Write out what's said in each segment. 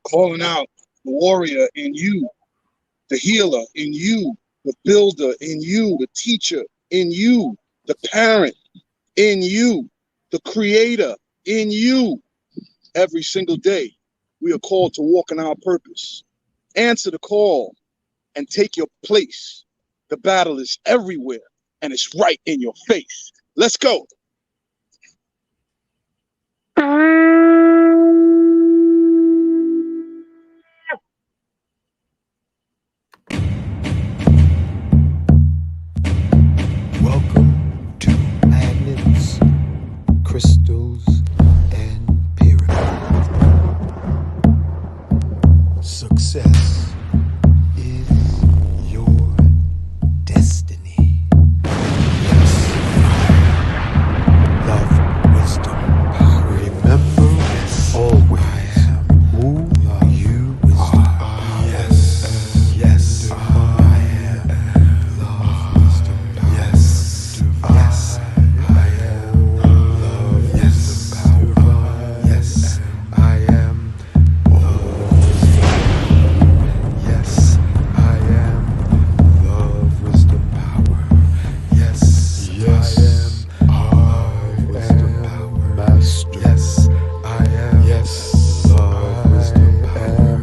Calling out the warrior in you, the healer in you, the builder in you, the teacher in you, the parent in you, the creator in you. Every single day, we are called to walk in our purpose. Answer the call and take your place. The battle is everywhere and it's right in your face. Let's go. Welcome to Magnets, Crystals, and Pyramids. Success is your destiny. Yes. Love, wisdom, power. Remember always who you are. Yes. Yes. I am love, wisdom, power. Yes. Yes. I am love. Yes. Power. Yes. I am yes, I am love, wisdom, power. Yes, yes, I am love, wisdom, power. Master. Yes, I am. Yes, love, wisdom, power.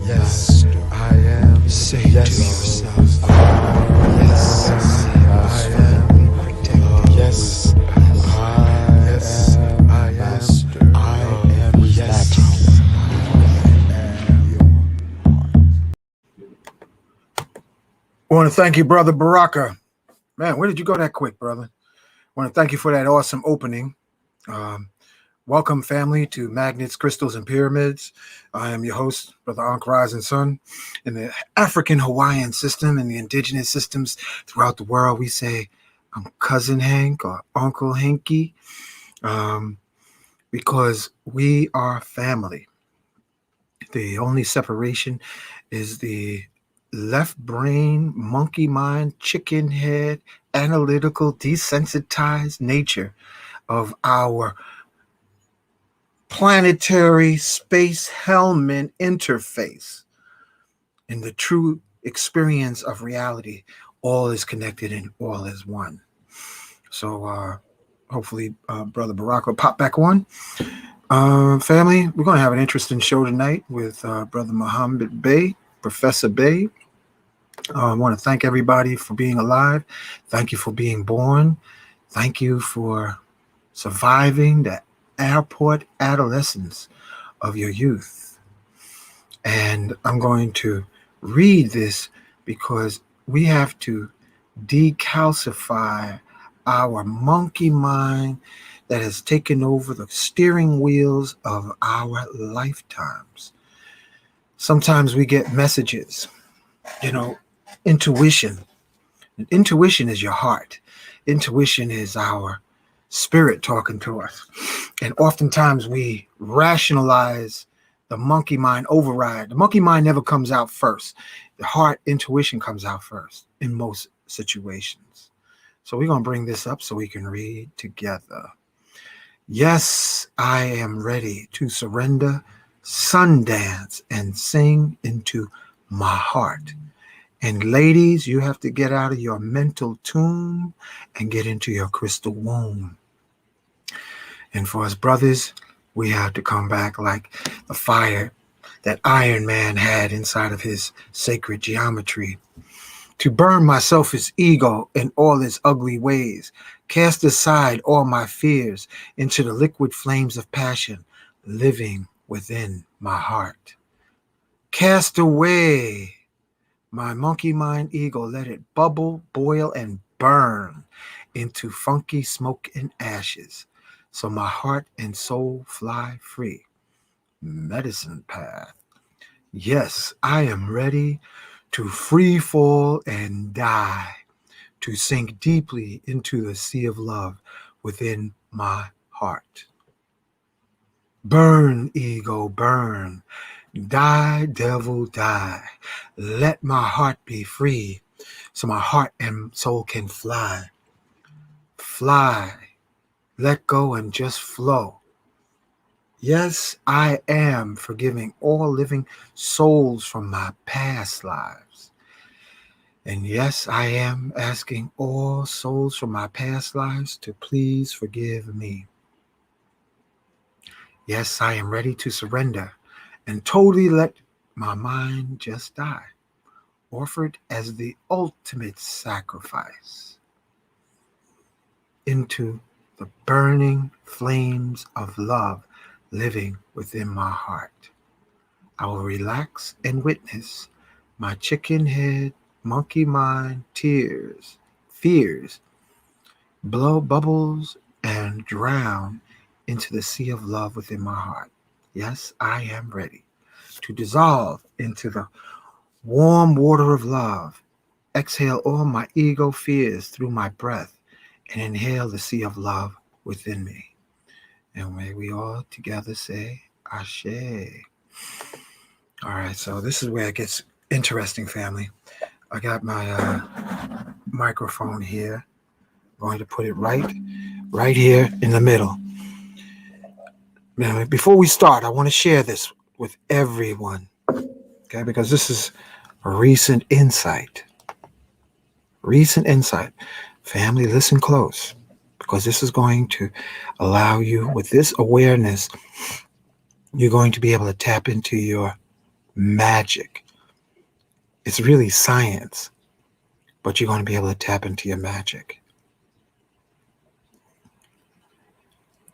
Yes, I am. Say yes, to yourself. Yes, I am. Protect. Yes, yes, I am. Master. I am. Yes. I want to thank you, Brother Baraka. Man, where did you go that quick, brother? I want to thank you for that awesome opening. Welcome, family, to Magnets, Crystals, and Pyramids. I am your host, Brother Ankh Rising Sun. In the African Hawaiian system and the indigenous systems throughout the world, we say, I'm Cousin Hank or Uncle Hanky, because we are family. The only separation is the left brain, monkey mind, chicken head, analytical, desensitized nature of our planetary space helmet interface. In the true experience of reality, all is connected and all is one. So hopefully Brother Barack will pop back on. Family, we're going to have an interesting show tonight with Brother Muhammed Bey, Professor Bey. I want to thank everybody for being alive. Thank you for being born. Thank you for surviving the airport adolescence of your youth. And I'm going to read this because we have to decalcify our monkey mind that has taken over the steering wheels of our lifetimes. Sometimes we get messages, intuition. Intuition is your heart. Intuition is our spirit talking to us. And oftentimes we rationalize the monkey mind override. The monkey mind never comes out first. The heart intuition comes out first in most situations. So we're going to bring this up so we can read together. Yes, I am ready to surrender, sundance, and sing into my heart. And ladies, you have to get out of your mental tomb and get into your crystal womb. And for us brothers, we have to come back like the fire that Iron Man had inside of his sacred geometry. To burn my selfish ego in all its ugly ways, cast aside all my fears into the liquid flames of passion living within my heart. Cast away my monkey mind ego, let it bubble, boil, and burn into funky smoke and ashes, so my heart and soul fly free. Medicine path. Yes, I am ready to free fall and die, to sink deeply into the sea of love within my heart. Burn, ego, burn. Die, devil, die. Let my heart be free so my heart and soul can fly. fly, let go, and just flow. Yes, I am forgiving all living souls from my past lives. And yes, I am asking all souls from my past lives to please forgive me. Yes, I am ready to surrender and totally let my mind just die, offered as the ultimate sacrifice into the burning flames of love living within my heart. I will relax and witness my chicken head, monkey mind, tears, fears, blow bubbles, and drown into the sea of love within my heart. Yes, I am ready to dissolve into the warm water of love. Exhale all my ego fears through my breath and inhale the sea of love within me. And may we all together say, Ashe. All right, so this is where it gets interesting, family. I got my microphone here. I'm going to put it right here in the middle. Now, before we start, I want to share this with everyone, okay? Because this is a recent insight. Recent insight. Family, listen close, because this is going to allow you, with this awareness, you're going to be able to tap into your magic. It's really science, but you're going to be able to tap into your magic.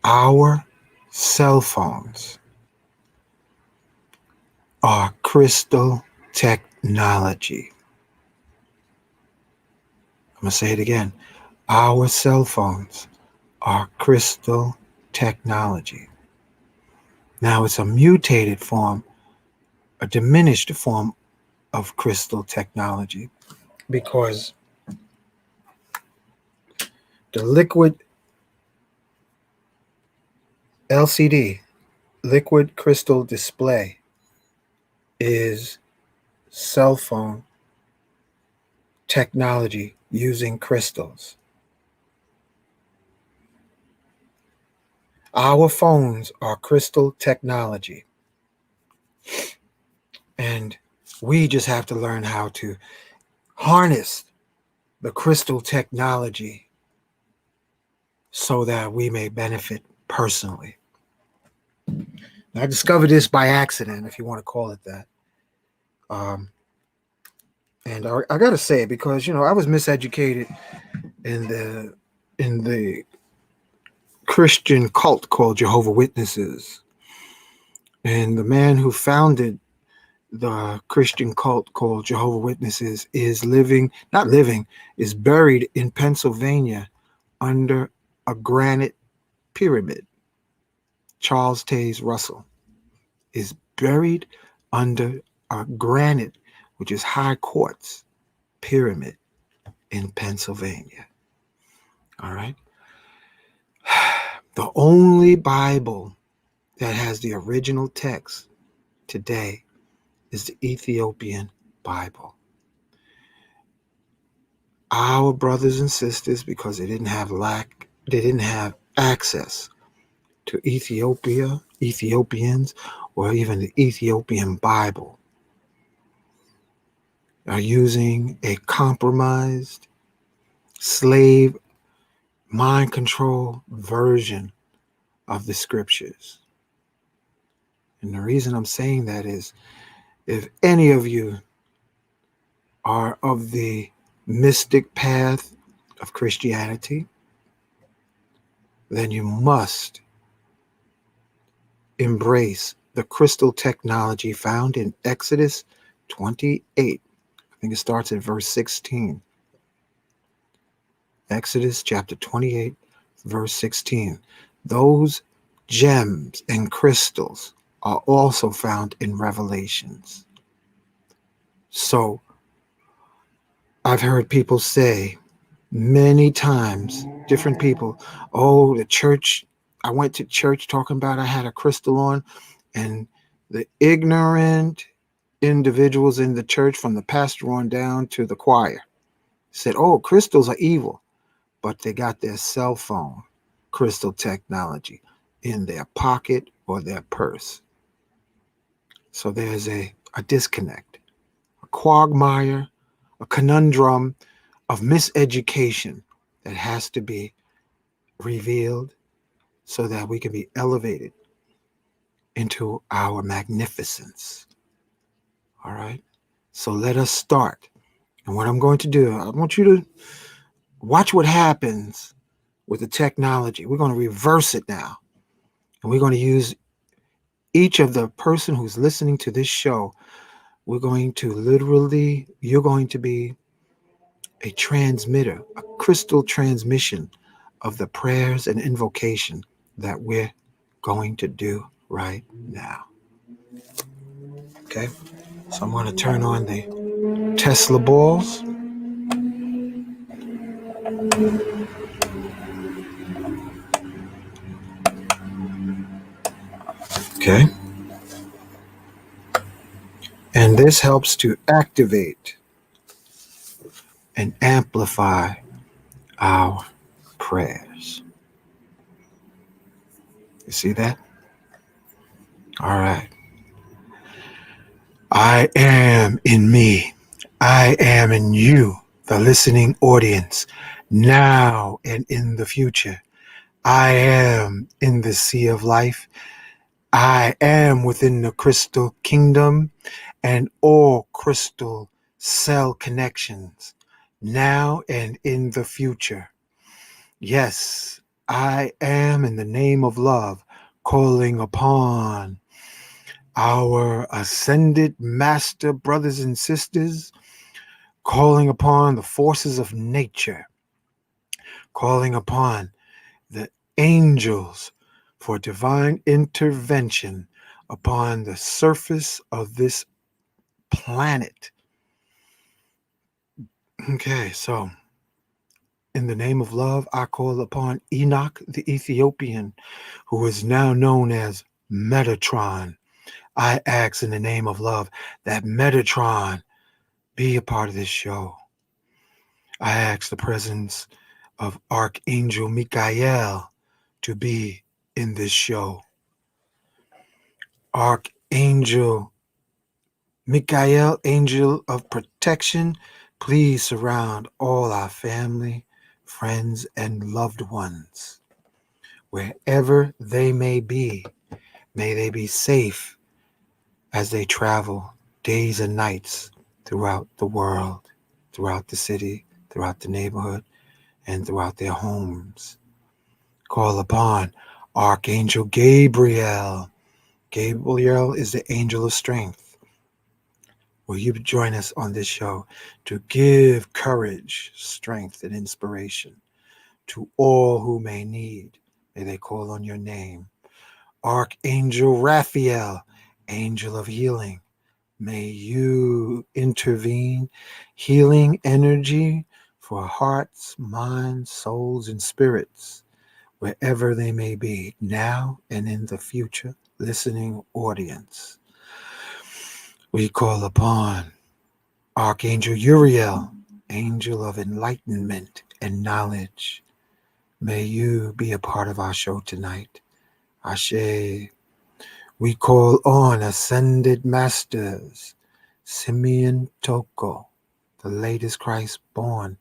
Our cell phones are crystal technology. I'm going to say it again. Our cell phones are crystal technology. Now, it's a mutated form, a diminished form of crystal technology, because the liquid LCD, liquid crystal display, is cell phone technology using crystals. Our phones are crystal technology, and we just have to learn how to harness the crystal technology so that we may benefit personally. Now, I discovered this by accident, if you want to call it that. And I got to say it because, I was miseducated in the Christian cult called Jehovah's Witnesses. And the man who founded the Christian cult called Jehovah's Witnesses is is buried in Pennsylvania under a granite pyramid. Charles Taze Russell is buried under a granite, which is high quartz pyramid in Pennsylvania. All right. The only Bible that has the original text today is the Ethiopian Bible. Our brothers and sisters, because they didn't have access to Ethiopians, or even the Ethiopian Bible, are using a compromised, slave, mind control version of the scriptures. And the reason I'm saying that is, if any of you are of the mystic path of Christianity, then you must embrace the crystal technology found in Exodus 28. I think it starts at verse 16. Exodus chapter 28, verse 16. Those gems and crystals are also found in Revelations. So I've heard people say many times, different people, oh, the church, I went to church talking about I had a crystal on, and the ignorant individuals in the church, from the pastor on down to the choir, said, oh, crystals are evil. but they got their cell phone, crystal technology, in their pocket or their purse. So there's a disconnect, a quagmire, a conundrum of miseducation that has to be revealed so that we can be elevated into our magnificence. All right. So let us start. And what I'm going to do, I want you to watch what happens with the technology. We're going to reverse it now. And we're going to use each of the person who's listening to this show. We're going to literally, you're going to be a transmitter, a crystal transmission of the prayers and invocation that we're going to do right now. Okay. So I'm going to turn on the Tesla balls. Okay. And this helps to activate and amplify our prayers. You see that? All right. I am in me. I am in you, the listening audience, now and in the future. I am in the sea of life. I am within the crystal kingdom and all crystal cell connections, now and in the future. Yes, I am in the name of love, calling upon our ascended master brothers and sisters, calling upon the forces of nature, calling upon the angels for divine intervention upon the surface of this planet. Okay, so in the name of love, I call upon Enoch the Ethiopian, who is now known as Metatron. I ask in the name of love that Metatron be a part of this show. I ask the presence of Archangel Michael to be in this show. Archangel Michael, angel of protection, please surround all our family, friends, and loved ones. Wherever they may be, may they be safe as they travel days and nights throughout the world, throughout the city, throughout the neighborhood, and throughout their homes. Call upon Archangel Gabriel. Gabriel is the angel of strength. Will you join us on this show to give courage, strength, and inspiration to all who may need? May they call on your name. Archangel Raphael, angel of healing. May you intervene healing energy for hearts, minds, souls, and spirits, wherever they may be, now and in the future, listening audience. We call upon Archangel Uriel, angel of enlightenment and knowledge. May you be a part of our show tonight. Ashe. We call on ascended masters, Simeon Toko, the latest Christ born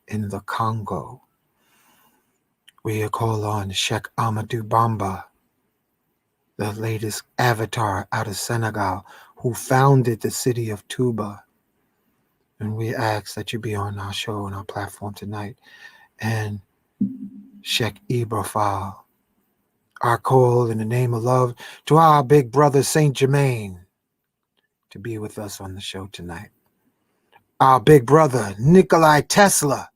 in the Congo. We call on Sheikh Amadou Bamba, the latest avatar out of Senegal, who founded the city of Touba. And we ask that you be on our show and our platform tonight. And Sheikh Ibrafal, our call in the name of love to our big brother Saint Germain to be with us on the show tonight. Our big brother Nikolai Tesla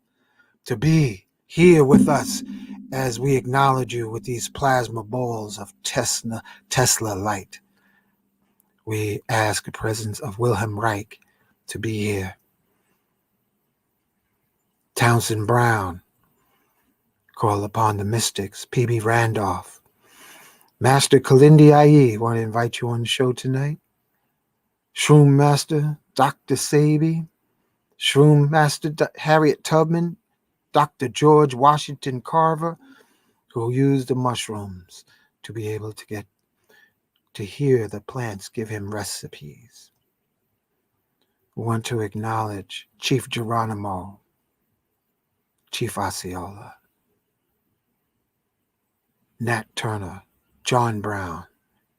to be here with us as we acknowledge you with these plasma balls of Tesla light. We ask the presence of Wilhelm Reich to be here. Townsend Brown, call upon the mystics, P.B. Randolph. Master Kalindi Aye, want to invite you on the show tonight. Shroom Master Dr. Sabi, Shroom Master Harriet Tubman, Dr. George Washington Carver, who used the mushrooms to be able to get to hear the plants give him recipes. We want to acknowledge Chief Geronimo, Chief Osceola, Nat Turner, John Brown,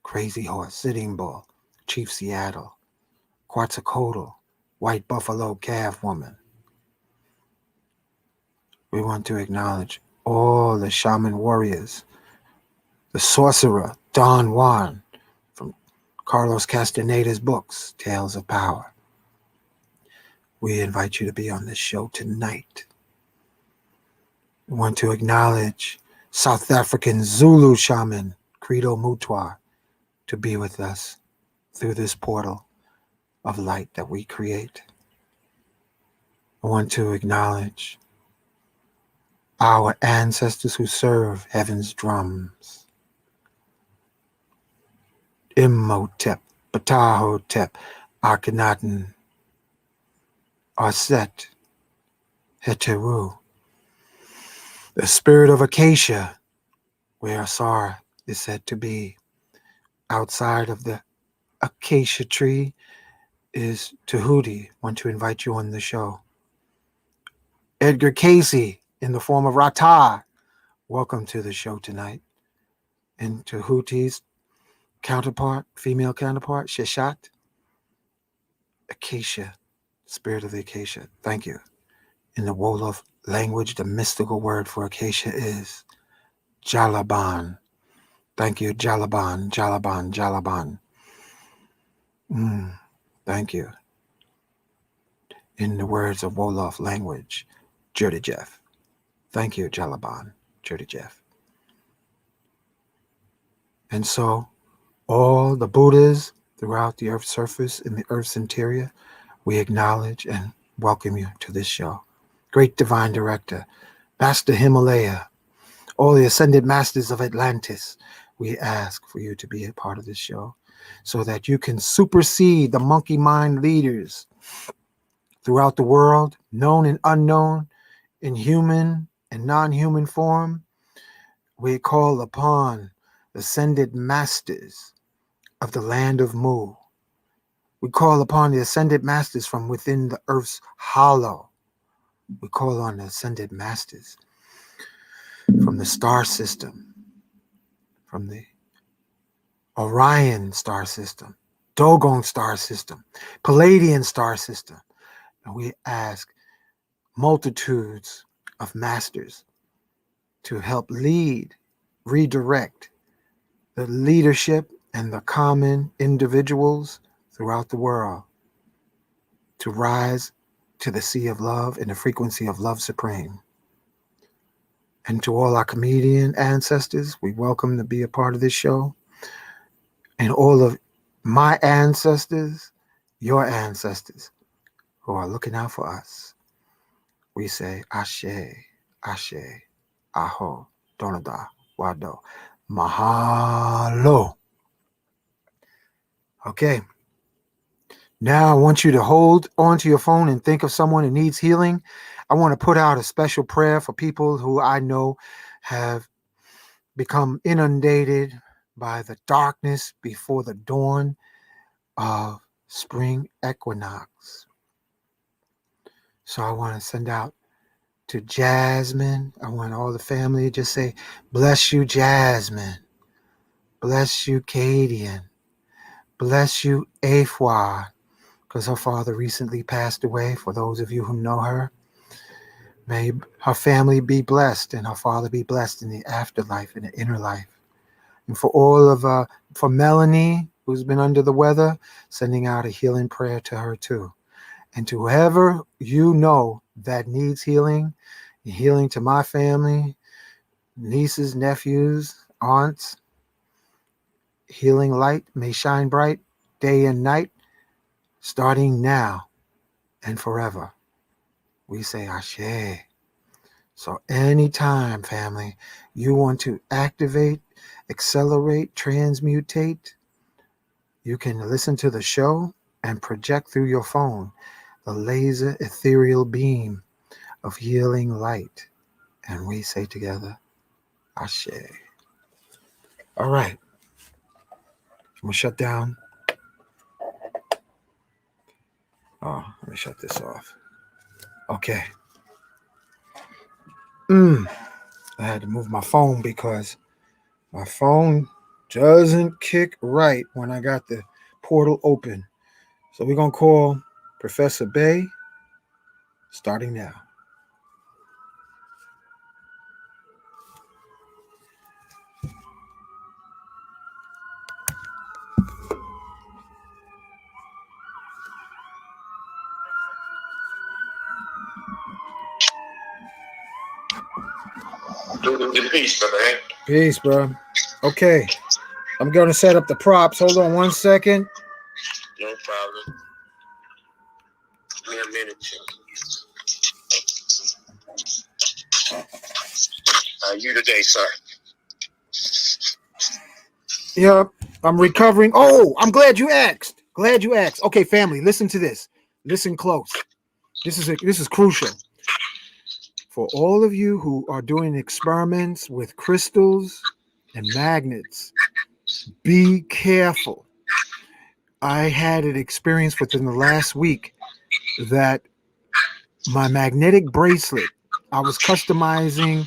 Crazy Horse, Sitting Bull, Chief Seattle, Quetzalcoatl, White Buffalo Calf Woman. We want to acknowledge all the shaman warriors, the sorcerer, Don Juan, from Carlos Castaneda's books, Tales of Power. We invite you to be on this show tonight. We want to acknowledge South African Zulu shaman, Credo Mutwa, to be with us through this portal of light that we create. I want to acknowledge our ancestors who serve heaven's drums. Imhotep, Ptahhotep, Akhenaten, Aset, Heteru, the spirit of Acacia, where Asar is said to be. Outside of the acacia tree is Tahuti. Want to invite you on the show. Edgar Casey in the form of Ratah. Welcome to the show tonight. And Tahuti's counterpart, female counterpart, Sheshat, Acacia, spirit of the acacia. Thank you. In the Wolof language, the mystical word for acacia is Jalaban. Thank you, Jalaban, Jalaban, Jalaban. Thank you. In the words of Wolof language, Jerdijef. Thank you, Jalaban, Jerdijef. And so, all the Buddhas throughout the Earth's surface, in the Earth's interior, we acknowledge and welcome you to this show. Great Divine Director, Master Himalaya, all the Ascended Masters of Atlantis, we ask for you to be a part of this show so that you can supersede the monkey mind leaders throughout the world, known and unknown, in human and non-human form. We call upon the Ascended Masters of the land of Mu. We call upon the Ascended Masters from within the Earth's hollow. We call on the Ascended Masters from the star system, from the Orion star system, Dogon star system, Palladian star system. And we ask multitudes of masters to help lead, redirect the leadership and the common individuals throughout the world to rise to the sea of love and the frequency of love supreme. And to all our comedian ancestors, we welcome to be a part of this show. And all of my ancestors, your ancestors, who are looking out for us, we say Ashe, Ashe, Aho, Donada, Wado, Mahalo. Okay. Now I want you to hold onto your phone and think of someone who needs healing. I want to put out a special prayer for people who I know have become inundated by the darkness before the dawn of spring equinox. So I want to send out to Jasmine. I want all the family to just say, bless you, Jasmine. Bless you, Cadian. Bless you, Afwa, because her father recently passed away. For those of you who know her, may her family be blessed and her father be blessed in the afterlife, in the inner life. And for all of, for Melanie, who's been under the weather, sending out a healing prayer to her too. And to whoever you know that needs healing, healing to my family, nieces, nephews, aunts, healing light may shine bright day and night, starting now and forever. We say Ashe. So anytime, family, you want to activate, accelerate, transmutate, you can listen to the show and project through your phone the laser ethereal beam of healing light And we say together, Ashe. All right. I'm going to shut down. Oh, let me shut this off. Okay. I had to move my phone because my phone doesn't kick right when I got the portal open. So we're going to call Professor Bay starting now. Peace, brother. Peace, bro. Okay. I'm going to set up the props. Hold on 1 second. No problem. Give me a minute. How are you today, sir? Yep. I'm recovering. Oh, I'm glad you asked. Okay, family, listen to this. Listen close. This is crucial. For all of you who are doing experiments with crystals and magnets, be careful. I had an experience within the last week that my magnetic bracelet, I was customizing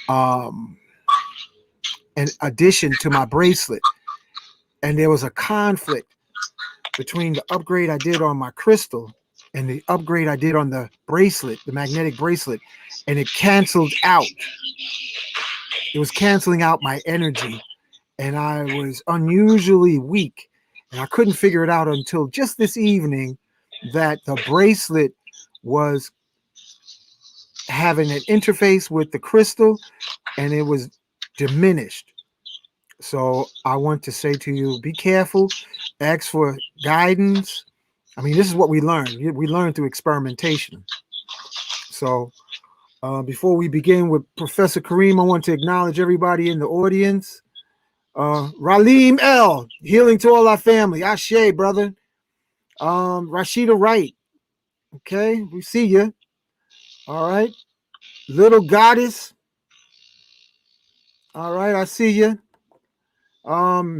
an addition to my bracelet, and there was a conflict between the upgrade I did on my crystal and the upgrade I did on the bracelet, the magnetic bracelet, and it canceled out. It was canceling out my energy, and I was unusually weak, and I couldn't figure it out until just this evening that the bracelet was having an interface with the crystal, and it was diminished. So I want to say to you, be careful, ask for guidance. I mean, this is what we learn. We learn through experimentation. So before we begin with Professor Kareem, I want to acknowledge everybody in the audience. Ralim L, healing to all our family. Ashe, brother. Rashida Wright. Okay, we see you. All right. Little Goddess. All right, I see you.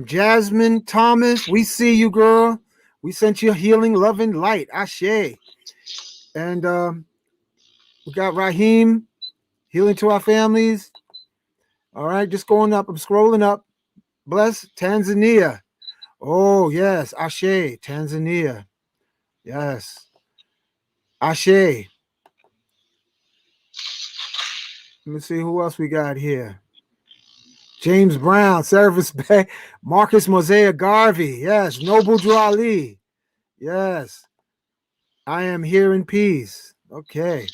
Jasmine Thomas, we see you, girl. We sent you healing, loving light. Ashe. And we got Raheem, healing to our families. All right, just going up. I'm scrolling up. Bless Tanzania. Oh, yes. Ashe, Tanzania. Yes. Ashe. Let me see who else we got here. James Brown, Service Bay, Marcus Mosaic Garvey. Yes. Noble Drali. Yes. I am here in peace. Okay.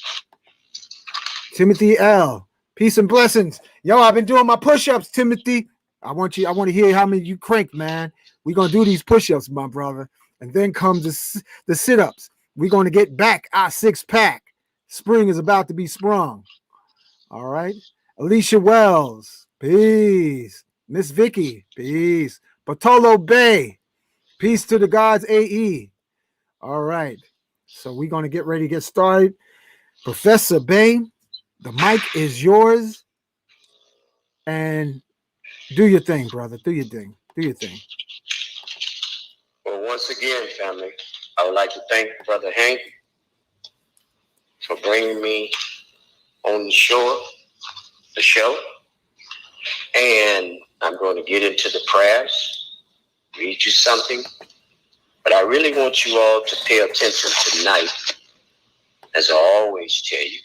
Timothy L. Peace and blessings. Yo, I've been doing my push-ups, Timothy. I want to hear how many you crank, man. We're gonna do these push-ups, my brother. And then comes the sit-ups. We're gonna get back our 6-pack. Spring is about to be sprung. All right. Alicia Wells, peace. Miss Vicky, peace. Patolo Bay, peace to the gods, AE. All right. So we're gonna get ready to get started. Professor Bay, the mic is yours. And do your thing, brother. Do your thing. Well, once again, family, I would like to thank Brother Hank for bringing me on the show. And I'm going to get into the prayers, read you something. But I really want you all to pay attention tonight, as I always tell you,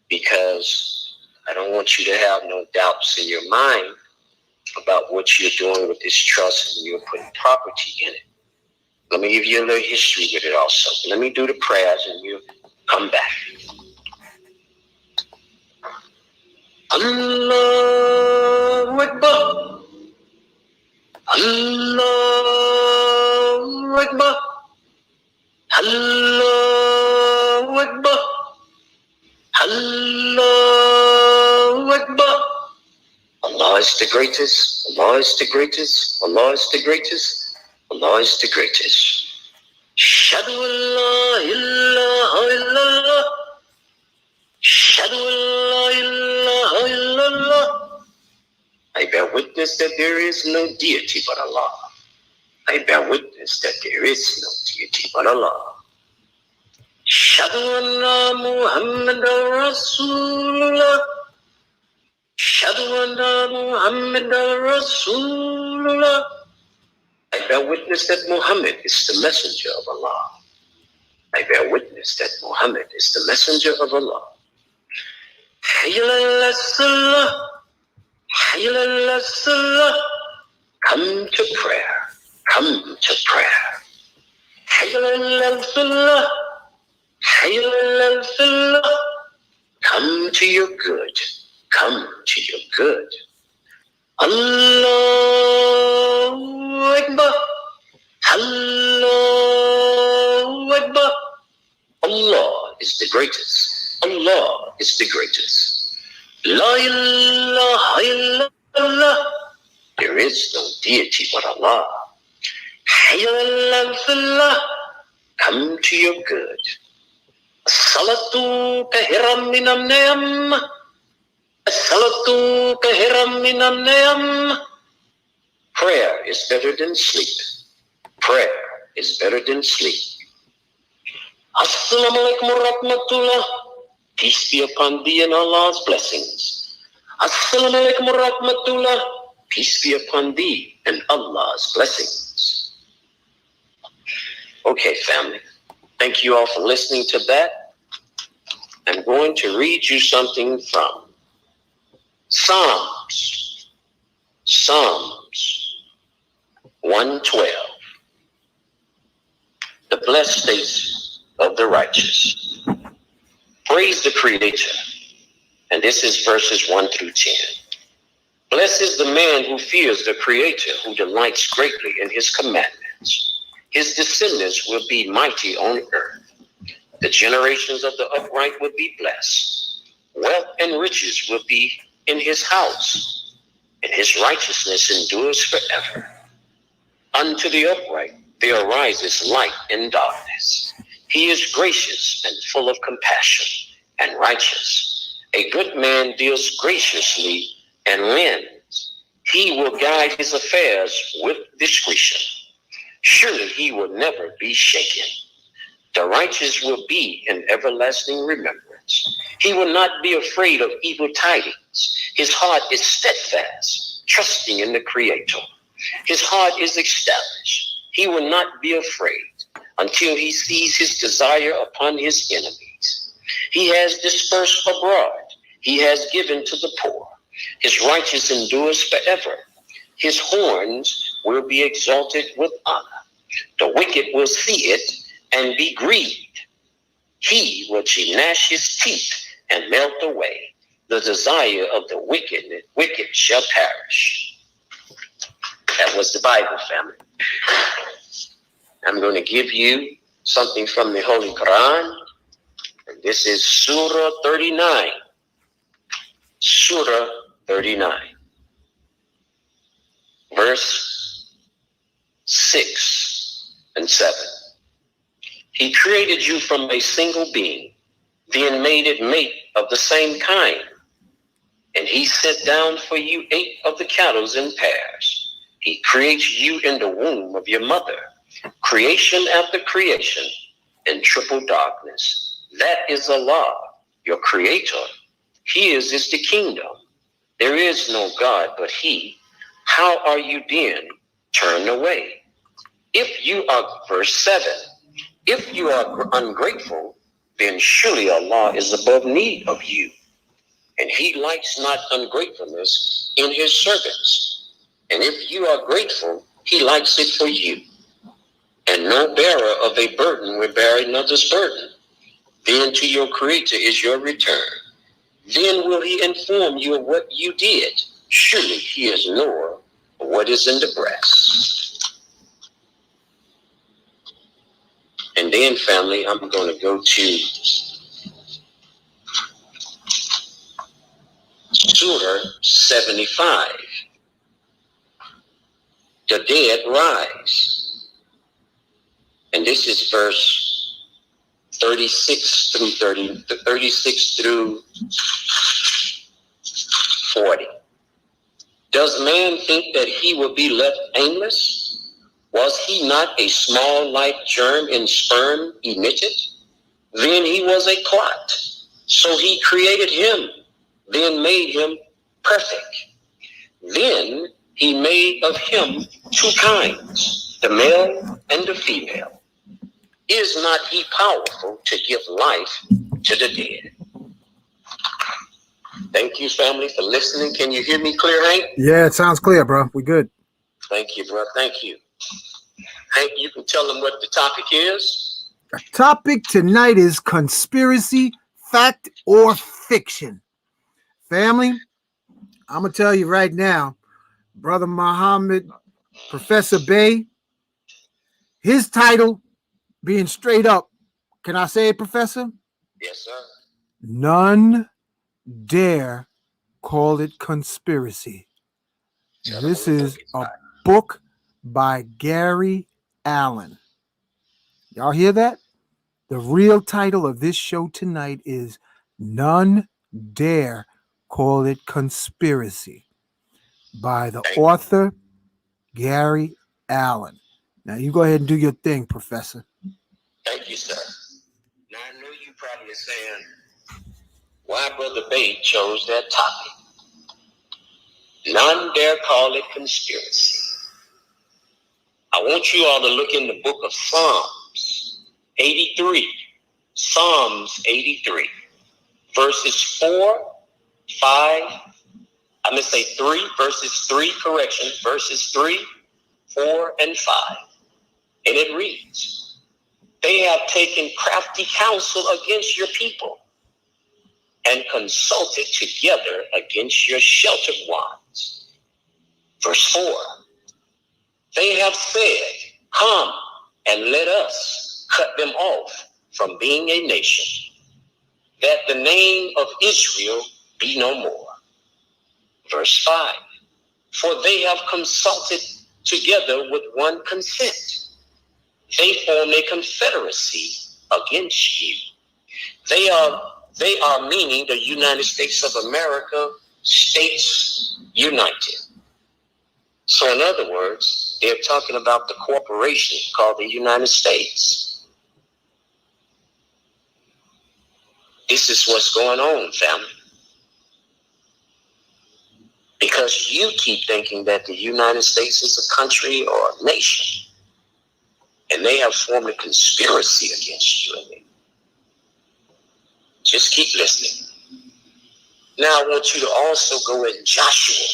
because I don't want you to have no doubts in your mind about what you're doing with this trust and you're putting property in it. Let me give you a little history with it also. Let me do the prayers and we'll come back. Allahu Akbar. Allahu Akbar. Allahu Akbar. Allahu Akbar. Allah is the greatest. Allah is the greatest. Allah is the greatest. Allah is the greatest. Shadu Allah ilaha illallah. Shadu Allah witness that there is no deity but Allah. I bear witness that there is no deity but Allah. Shadu anna Muhammed Rasulullah. Shadu anna Muhammed Rasulullah. I bear witness that Muhammad is the messenger of Allah. I bear witness that Muhammad is the messenger of Allah. Hayya salah, hayya salah. Come to prayer. Come to prayer. Hayya salah, hayya salah. Come to your good. Come to your good. Allahu Akbar. Allahu Akbar. Allah is the greatest. Allah is the greatest. La ilaha illallah. There is no deity but Allah. Hayya ala salah. Come to your good. As-salatu kahiram minan niyam. As-salatu kahiram minan niyam. Prayer is better than sleep. Prayer is better than sleep. Assalamu alaikum wa rahmatullah. Peace be upon thee and Allah's blessings. Assalamu alaikum wa rahmatullah. Peace be upon thee and Allah's blessings. Okay, family. Thank you all for listening to that. I'm going to read you something from Psalms 112. The blessed states of the righteous. Praise the Creator. And this is verses 1 through 10. Blessed is the man who fears the Creator, who delights greatly in his commandments. His descendants will be mighty on earth. The generations of the upright will be blessed. Wealth and riches will be in his house, and his righteousness endures forever. Unto the upright there arises light in darkness. He is gracious and full of compassion and righteous. A good man deals graciously and lends. He will guide his affairs with discretion. Surely he will never be shaken. The righteous will be in everlasting remembrance. He will not be afraid of evil tidings. His heart is steadfast, trusting in the Creator. His heart is established. He will not be afraid until he sees his desire upon his enemies. He has dispersed abroad. He has given to the poor. His righteous endures forever. His horns will be exalted with honor. The wicked will see it and be grieved. He will gnash his teeth and melt away. The desire of the wicked shall perish. That was the Bible, family. I'm going to give you something from the Holy Quran. And this is Surah 39. Surah 39. Verse 6 and 7. He created you from a single being, then made it mate of the same kind. And he set down for you 8 of the cattle in pairs. He creates you in the womb of your mother. Creation after creation in triple darkness. That is Allah, your Creator. His is the kingdom. There is no God but He. How are you then turned away? If you are, verse 7, if you are ungrateful, then surely Allah is above need of you. And He likes not ungratefulness in His servants. And if you are grateful, He likes it for you. And no bearer of a burden will bear another's burden. Then to your Creator is your return. Then will He inform you of what you did. Surely He is knower of what is in the breast. And then, family, I'm going to go to Surah 75. The dead rise. And this is verse 36 through 40. Does man think that he will be left aimless? Was he not a small life germ in sperm emitted? Then he was a clot. So he created him, then made him perfect. Then he made of him two kinds, the male and the female. Is not he powerful to give life to the dead? Thank you, family, for listening. Can you hear me clear, Hank? Yeah, it sounds clear, bro. We good. Thank you, bro. Thank you. Hank, you can tell them what the topic is. The topic tonight is conspiracy, fact, or fiction. Family, I'm going to tell you right now, Brother Muhammad, Professor Bay, his title being straight up, can I say it, Professor? Yes, sir. None dare call it conspiracy. This is a book by Gary Allen. Y'all hear that? The real title of this show tonight is None Dare Call It Conspiracy by the author Gary Allen. Now you go ahead and do your thing, Professor. Thank you, sir. Now I know you probably are saying why Brother Bay chose that topic. None dare call it conspiracy. I want you all to look in the book of Psalms 83. Psalms 83. Verses 4, 5, I'm going to say 3, verses 3, correction, verses 3, 4, and 5. And it reads, they have taken crafty counsel against your people and consulted together against your sheltered ones. Verse 4, they have said, come and let us cut them off from being a nation, that the name of Israel be no more. Verse 5, for they have consulted together with one consent. They form a confederacy against you. They are meaning the United States of America, States United. So in other words, they're talking about the corporation called the United States. This is what's going on, family. Because you keep thinking that the United States is a country or a nation. And they have formed a conspiracy against you and me. Just keep listening. Now I want you to also go in Joshua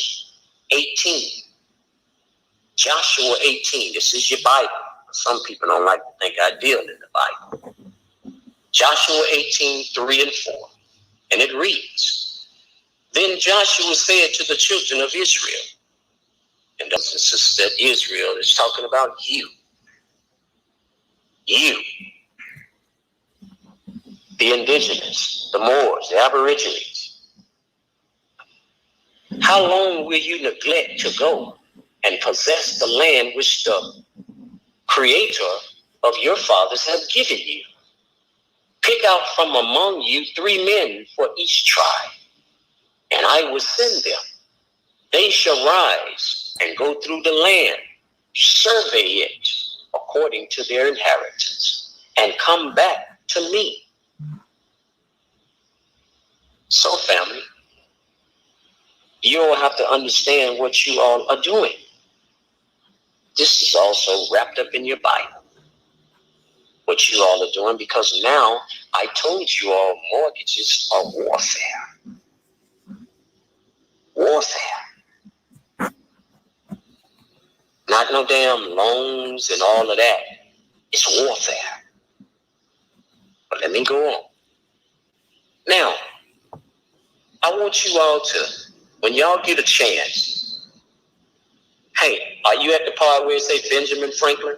18. Joshua 18. This is your Bible. Some people don't like to think I deal in the Bible. Joshua 18, 3 and 4. And it reads, then Joshua said to the children of Israel, and this is that Israel is talking about you. You, the indigenous, the Moors, the Aborigines. How long will you neglect to go and possess the land which the Creator of your fathers have given you? Pick out from among you 3 men for each tribe, and I will send them. They shall rise and go through the land, survey it according to their inheritance, and come back to me. So, family, you all have to understand what you all are doing. This is also wrapped up in your Bible, what you all are doing, because now I told you all mortgages are warfare. Warfare. Not no damn loans and all of that. It's warfare. But let me go on. Now, I want you all to, when y'all get a chance, hey, are you at the part where it says Benjamin Franklin?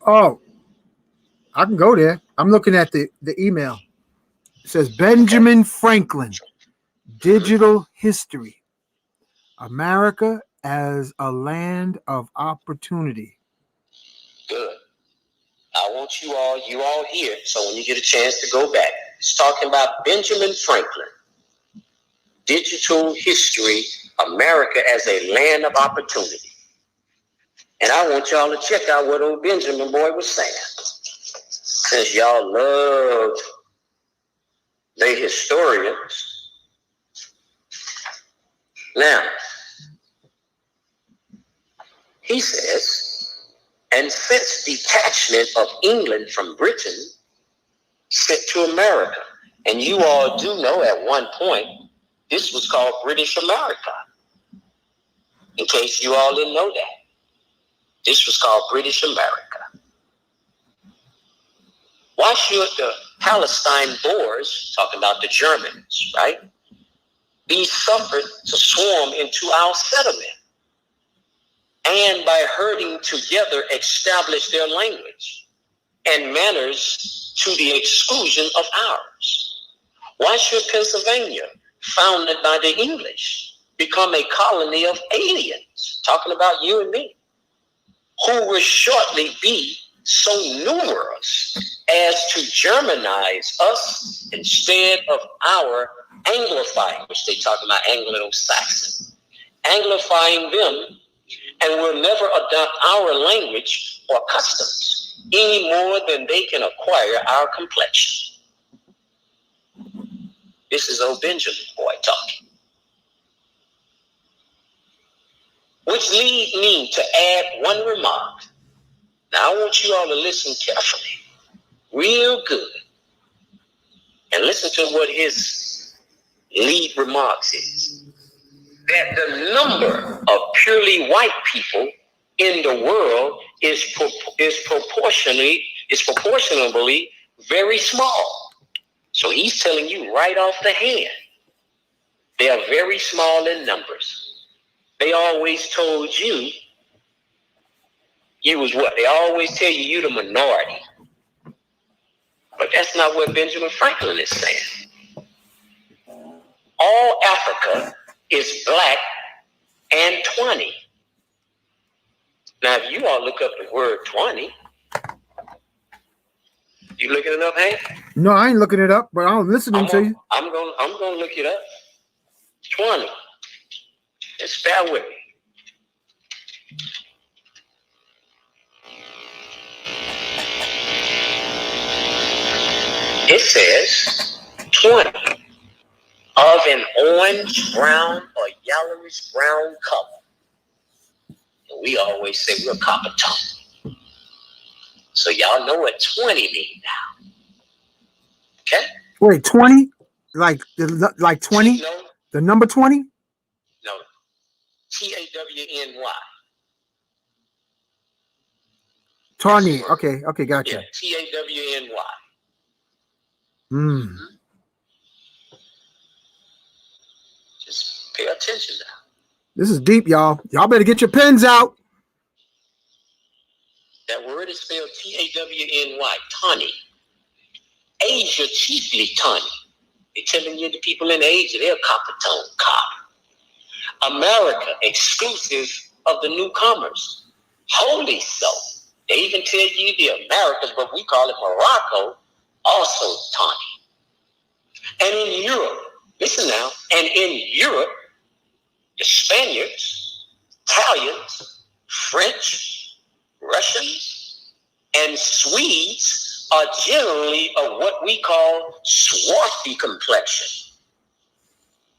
Oh, I can go there. I'm looking at the email. It says Benjamin Franklin, Digital History, America as a Land of Opportunity. Good. I want you all here, so when you get a chance to go back, it's talking about Benjamin Franklin, Digital History, America as a land of opportunity. And I want y'all to check out what old Benjamin boy was saying. Since y'all love the historians. Now, he says, and since detachment of England from Britain sent to America, and you all do know at one point, this was called British America. In case you all didn't know that. This was called British America. Why should the Palestine Boers, talking about the Germans, right, be suffered to swarm into our settlement? And by herding together, establish their language and manners to the exclusion of ours? Why should Pennsylvania, founded by the English, become a colony of aliens, talking about you and me, who will shortly be so numerous as to Germanize us instead of our Anglifying, which they talk about Anglo-Saxon, Anglifying them, and will never adopt our language or customs any more than they can acquire our complexion. This is old Benjamin boy talking. Which leads me to add one remark. Now I want you all to listen carefully, real good, and listen to what his lead remarks is. That the number of purely white people in the world is proportionally very small. So he's telling you right off the hand, they are very small in numbers. They always told you was what? They always tell you you're the minority. But that's not what Benjamin Franklin is saying. All Africa is black and 20. Now, if you all look up the word 20, you looking it up, Hank? No, I ain't looking it up, but I'm listening to you. I'm gonna look it up. 20. Just bear with me. It says 20 of an orange, brown, or yellowish brown color. And we always say we're copper tone. So y'all know what 20 means now. Okay? Wait, 20? Like 20? No, The number 20? no. T-A-W-N-Y. Tawny. Okay, gotcha. Yeah, T-A-W-N-Y. Mm. Just pay attention now. This is deep, y'all. Y'all better get your pens out. That word is spelled T-A-W-N-Y, Tawny. Asia chiefly Tawny. They're telling you the people in Asia, they're copper tone, copper. America, exclusive of the newcomers. Wholly so. They even tell you the Americas, but we call it Morocco, also Tawny. And in Europe, listen now, and in Europe, the Spaniards, Italians, French, Russians, and Swedes are generally of what we call swarthy complexion.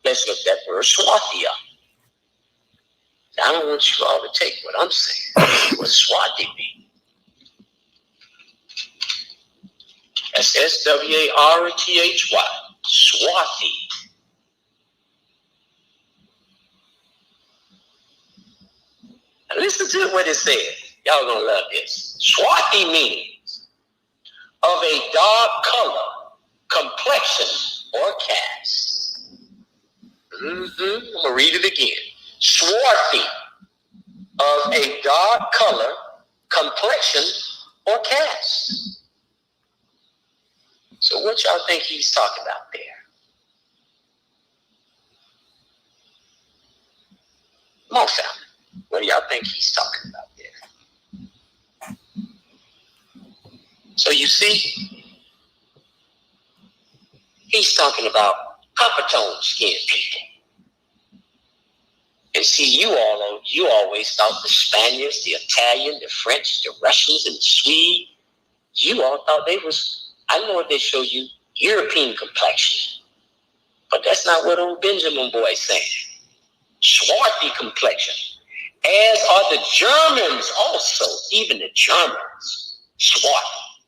Let's look that word swarthy up. I don't want you all to take what I'm saying. What swarthy means. That's S-W-A-R-T-H-Y. Swarthy. Now listen to what it says. Y'all gonna love this. Swarthy means of a dark color, complexion, or caste. I'm gonna read it again. Swarthy of a dark color, complexion, or caste. So what y'all think he's talking about there? Come on, family. What do y'all think he's talking about there? So you see, he's talking about copper tone skinned people. And see, you always thought the Spaniards, the Italian, the French, the Russians, and the Swedes, you all thought they was, I know what they show you, European complexion. But that's not what old Benjamin boy is saying. Swarthy complexion. As are the Germans also, even the Germans, swarthy,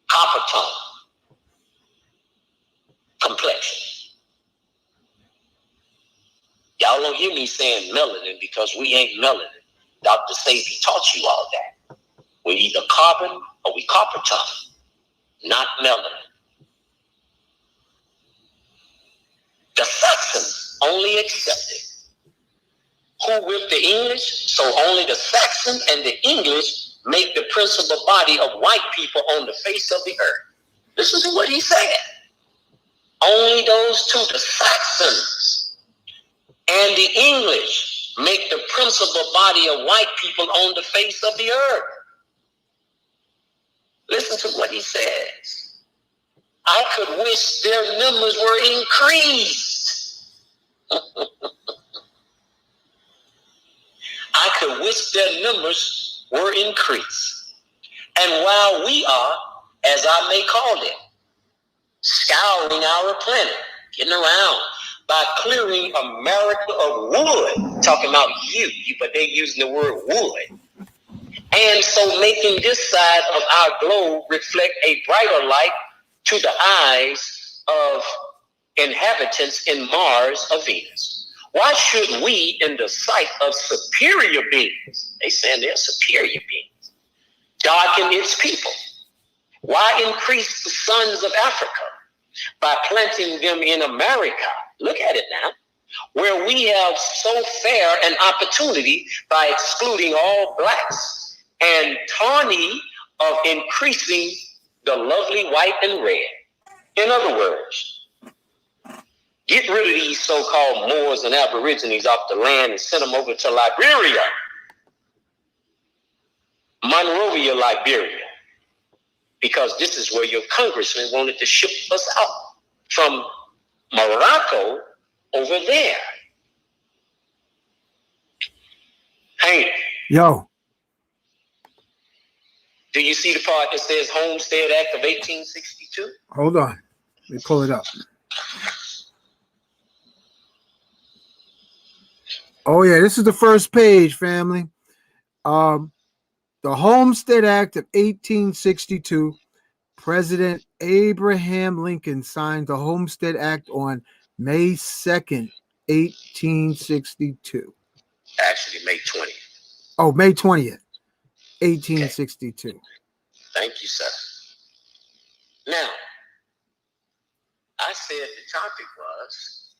copper tone complexion. Y'all don't hear me saying melanin because we ain't melanin. Dr. Sabi taught you all that. We're either carbon or we copper tough, not melanin. The Saxons only accepted. Who with the English? So only the Saxons and the English make the principal body of white people on the face of the earth. Listen to what he said. Only those two, the Saxons and the English, make the principal body of white people on the face of the earth. Listen to what he says. I could wish their numbers were increased. I could wish their numbers were increased. And while we are, as I may call it, scouring our planet, getting around, by clearing America of wood, talking about you, but they're using the word wood. And so making this side of our globe reflect a brighter light to the eyes of inhabitants in Mars or Venus. Why should we, in the sight of superior beings, they saying they're superior beings, darken its people? Why increase the sons of Africa by planting them in America? Look at it now, where we have so fair an opportunity by excluding all blacks and tawny of increasing the lovely white and red. In other words, get rid of these so-called Moors and Aborigines off the land and send them over to Liberia, Monrovia, Liberia, because this is where your congressman wanted to ship us out from Morocco over there. Hey. Yo. Do you see the part that says Homestead Act of 1862? Hold on. Let me pull it up. Oh, yeah. This is the first page, family. The Homestead Act of 1862. President Abraham Lincoln signed the Homestead Act on May 2nd, 1862. Actually, May 20th. Oh, May 20th, 1862. Okay. Thank you, sir. Now, I said the topic was,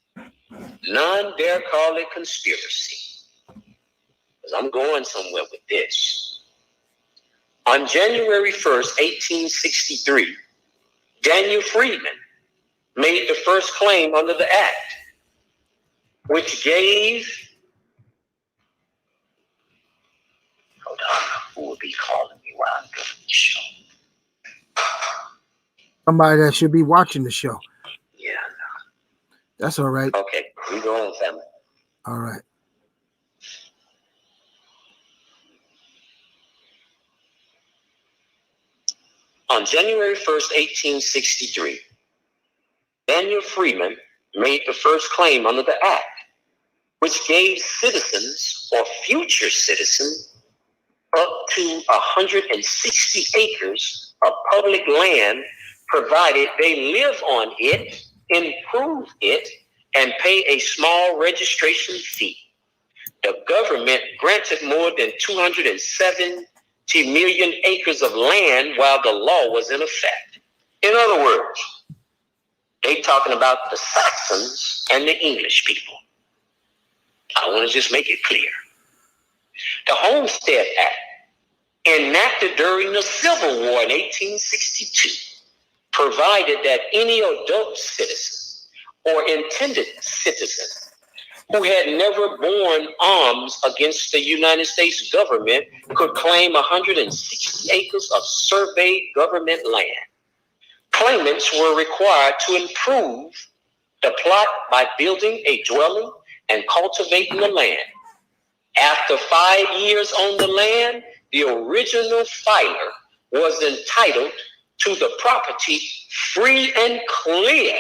none dare call it conspiracy, because I'm going somewhere with this. On January 1st, 1863, Daniel Freedman made the first claim under the act, which gave, hold on, who will be calling me while I'm doing the show? Somebody that should be watching the show. Yeah, no. That's all right. Okay, we go on, family. All right. On January 1st, 1863, Daniel Freedman made the first claim under the act, which gave citizens or future citizens up to 160 acres of public land, provided they live on it, improve it, and pay a small registration fee. The government granted more than 270 million acres of land while the law was in effect. In other words, they talking about the Saxons and the English people. I want to just make it clear. The Homestead Act, enacted during the Civil War in 1862, provided that any adult citizen or intended citizen who had never borne arms against the United States government could claim 160 acres of surveyed government land. Claimants were required to improve the plot by building a dwelling and cultivating the land. After 5 years on the land, the original filer was entitled to the property free and clear,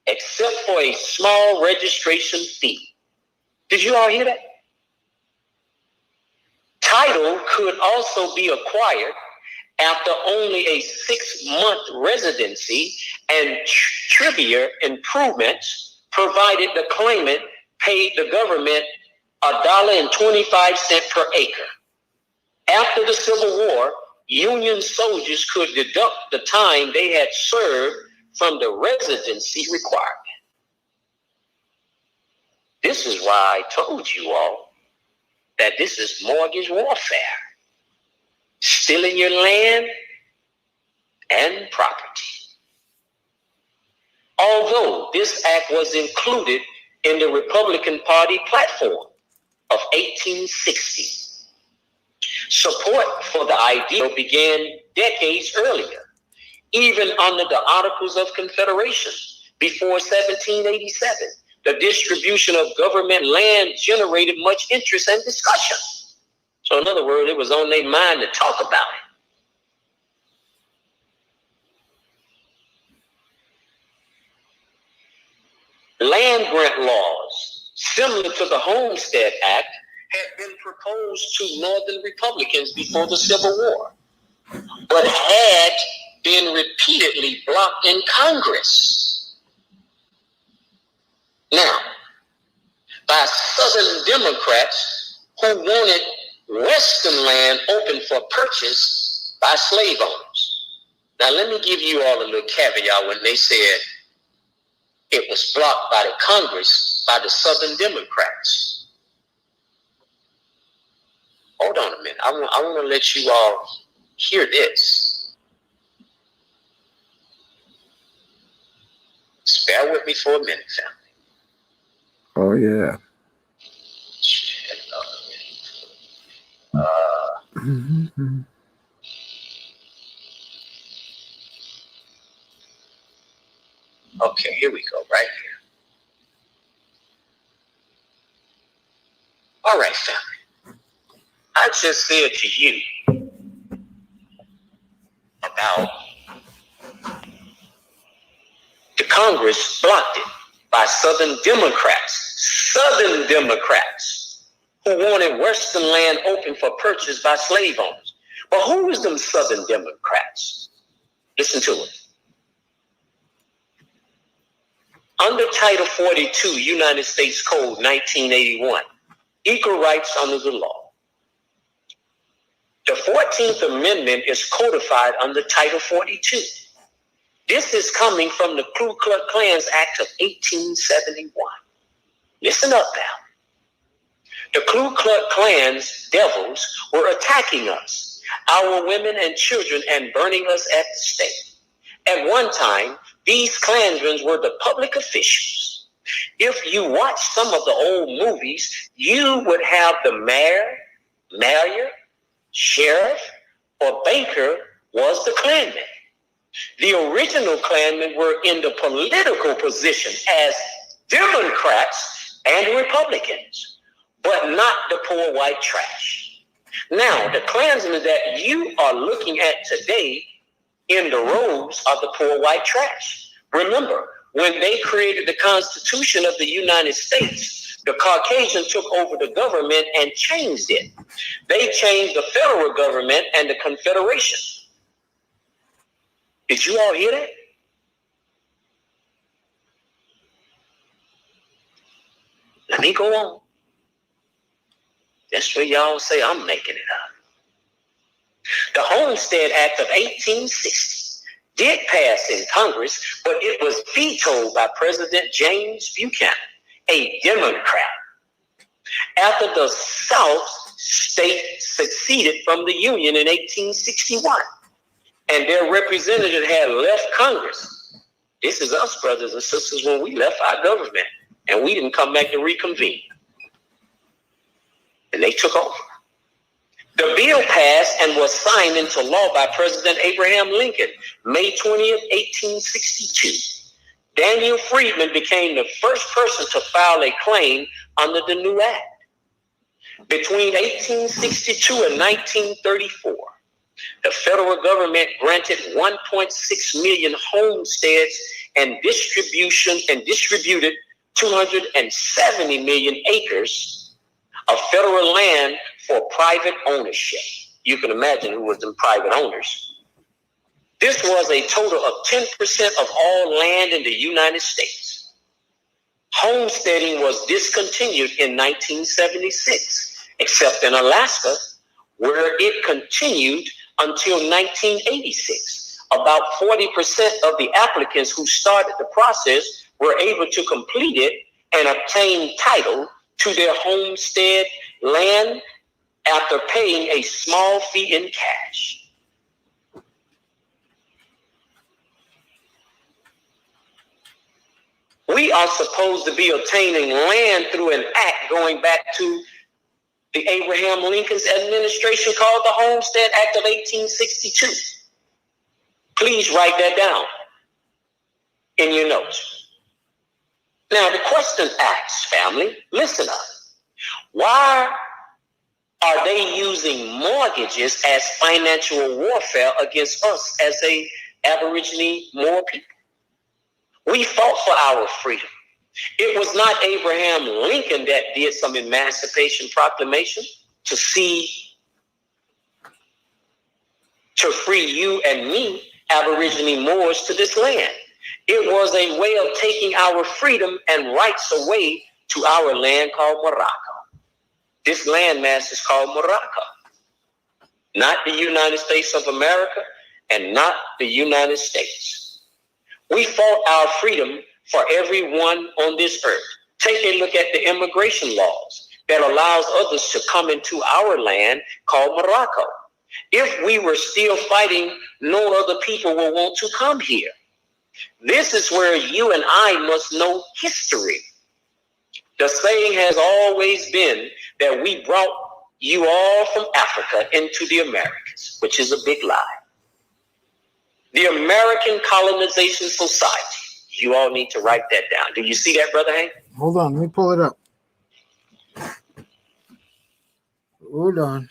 except for a small registration fee. Did you all hear that? Title could also be acquired after only a 6-month residency and trivia improvements, provided the claimant paid the government $1.25 per acre. After the Civil War, Union soldiers could deduct the time they had served from the residency requirement. This is why I told you all that this is mortgage warfare, stealing your land and property. Although this act was included in the Republican Party platform of 1860, support for the ideal began decades earlier, even under the Articles of Confederation before 1787. The distribution of government land generated much interest and discussion. So in other words, it was on their mind to talk about it. Land grant laws, similar to the Homestead Act, had been proposed to Northern Republicans before the Civil War, but had been repeatedly blocked in Congress. Now, by Southern Democrats who wanted Western land open for purchase by slave owners. Now, let me give you all a little caveat when they said it was blocked by the Congress, by the Southern Democrats. Hold on a minute. I want to let you all hear this. Just bear with me for a minute, family. Oh, yeah. Okay, here we go, right here. All right, family. I just said to you about the Congress blocked it by Southern Democrats who wanted Western land open for purchase by slave owners. But who was them Southern Democrats? Listen to it. Under Title 42, United States Code 1981, equal rights under the law. The 14th Amendment is codified under Title 42. This is coming from the Ku Klux Klan's Act of 1871. Listen up now. The Ku Klux Klan's devils were attacking us, our women and children, and burning us at the stake. At one time, these Klansmen were the public officials. If you watch some of the old movies, you would have the mayor, sheriff, or banker was the Klanman. The original Klanmen were in the political position as Democrats and Republicans, but not the poor white trash. Now, the Klansmen that you are looking at today in the robes are the poor white trash. Remember, when they created the Constitution of the United States, the Caucasian took over the government and changed it. They changed the federal government and the Confederation. Did you all hear that? Let me go on. That's where y'all say I'm making it up. The Homestead Act of 1860 did pass in Congress, but it was vetoed by President James Buchanan, a Democrat. After the South state seceded from the Union in 1861, and their representative had left Congress. This is us, brothers and sisters, when we left our government, and we didn't come back to reconvene. And they took over. The bill passed and was signed into law by President Abraham Lincoln, May 20th, 1862. Daniel Freedman became the first person to file a claim under the new act. Between 1862 and 1934, the federal government granted 1.6 million homesteads and distributed 270 million acres of federal land for private ownership. You can imagine who was the private owners. This was a total of 10% of all land in the United States. Homesteading was discontinued in 1976, except in Alaska, where it continued until 1986. About 40% of the applicants who started the process were able to complete it and obtain title to their homestead land after paying a small fee in cash. We are supposed to be obtaining land through an act going back to the Abraham Lincoln's administration called the Homestead Act of 1862. Please write that down in your notes. Now, the question asks, family, listen up. Why are they using mortgages as financial warfare against us as a Aborigine Moor people? We fought for our freedom. It was not Abraham Lincoln that did some Emancipation Proclamation to free you and me, Aborigine Moors, to this land. It was a way of taking our freedom and rights away to our land called Morocco. This landmass is called Morocco, not the United States of America and not the United States. We fought our freedom for everyone on this earth. Take a look at the immigration laws that allows others to come into our land called Morocco. If we were still fighting, no other people will want to come here. This is where you and I must know history. The saying has always been that we brought you all from Africa into the Americas, which is a big lie. The American Colonization Society. You all need to write that down. Do you see that, Brother Hank? Hold on, let me pull it up. Hold on.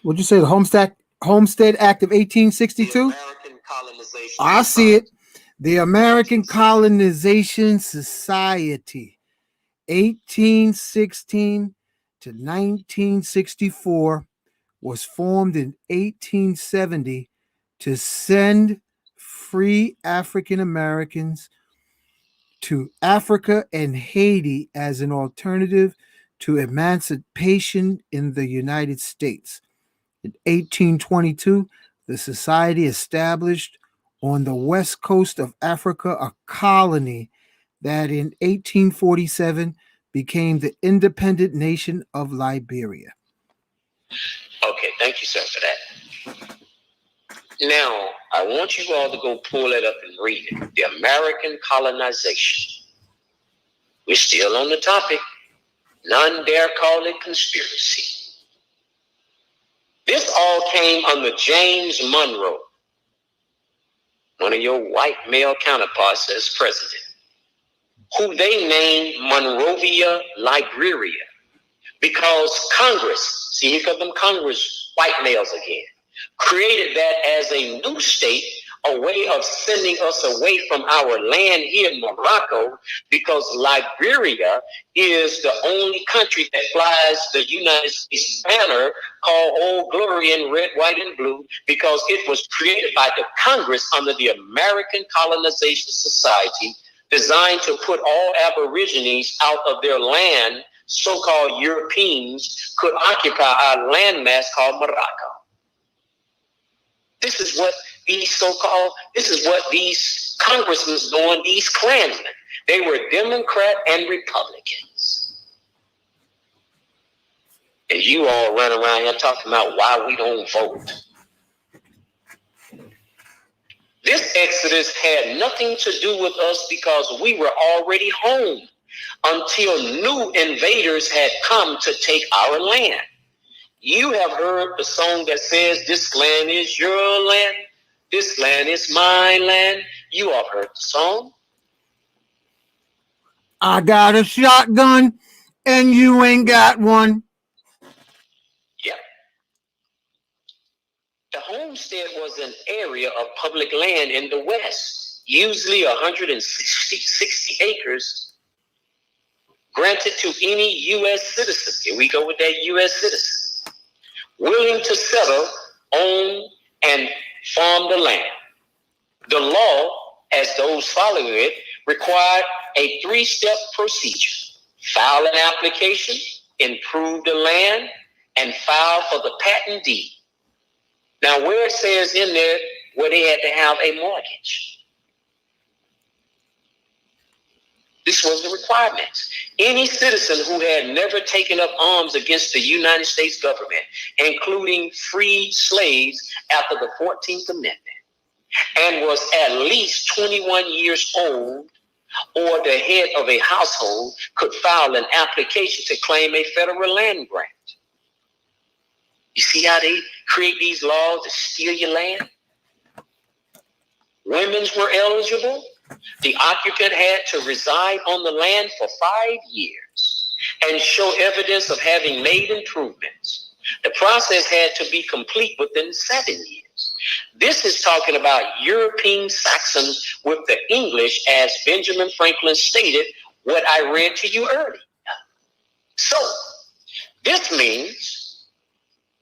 What'd you say? The Homestead Act of 1862? I see it. The American Colonization Society, 1816 to 1964, was formed in 1870 to send free African Americans to Africa and Haiti as an alternative to emancipation in the United States. In 1822, the society established on the west coast of Africa a colony that in 1847 became the independent nation of Liberia. Okay, thank you, sir, for that. Now, I want you all to go pull it up and read it. The American colonization. We're still on the topic. None dare call it conspiracy. This all came under James Monroe, one of your white male counterparts as president, who they named Monrovia, Liberia, because Congress, see, here come them Congress white males again, created that as a new state, a way of sending us away from our land here in Morocco, because Liberia is the only country that flies the United States banner called Old Glory in red, white, and blue, because it was created by the Congress under the American Colonization Society, designed to put all Aborigines out of their land. So-called Europeans could occupy our landmass called Morocco. This is what these congressmen doing, these Klansmen. They were Democrat and Republicans. And you all run around here talking about why we don't vote. This exodus had nothing to do with us because we were already home. until new invaders had come to take our land. You have heard the song that says, this land is your land, this land is my land. You have heard the song. I got a shotgun and you ain't got one. Yeah. The homestead was an area of public land in the West, usually 160 acres, granted to any U.S. citizen. Here we go with that U.S. citizen, willing to settle, own, and farm the land. The law, as those following it, required a 3-step procedure: file an application, improve the land, and file for the patent deed. Now, where it says in there where they had to have a mortgage, this was the requirements. Any citizen who had never taken up arms against the United States government, including freed slaves after the 14th Amendment, and was at least 21 years old or the head of a household, could file an application to claim a federal land grant. You see how they create these laws to steal your land? Women were eligible. The occupant had to reside on the land for 5 years and show evidence of having made improvements. The process had to be complete within 7 years. This is talking about European Saxons with the English, as Benjamin Franklin stated, what I read to you earlier. So, this means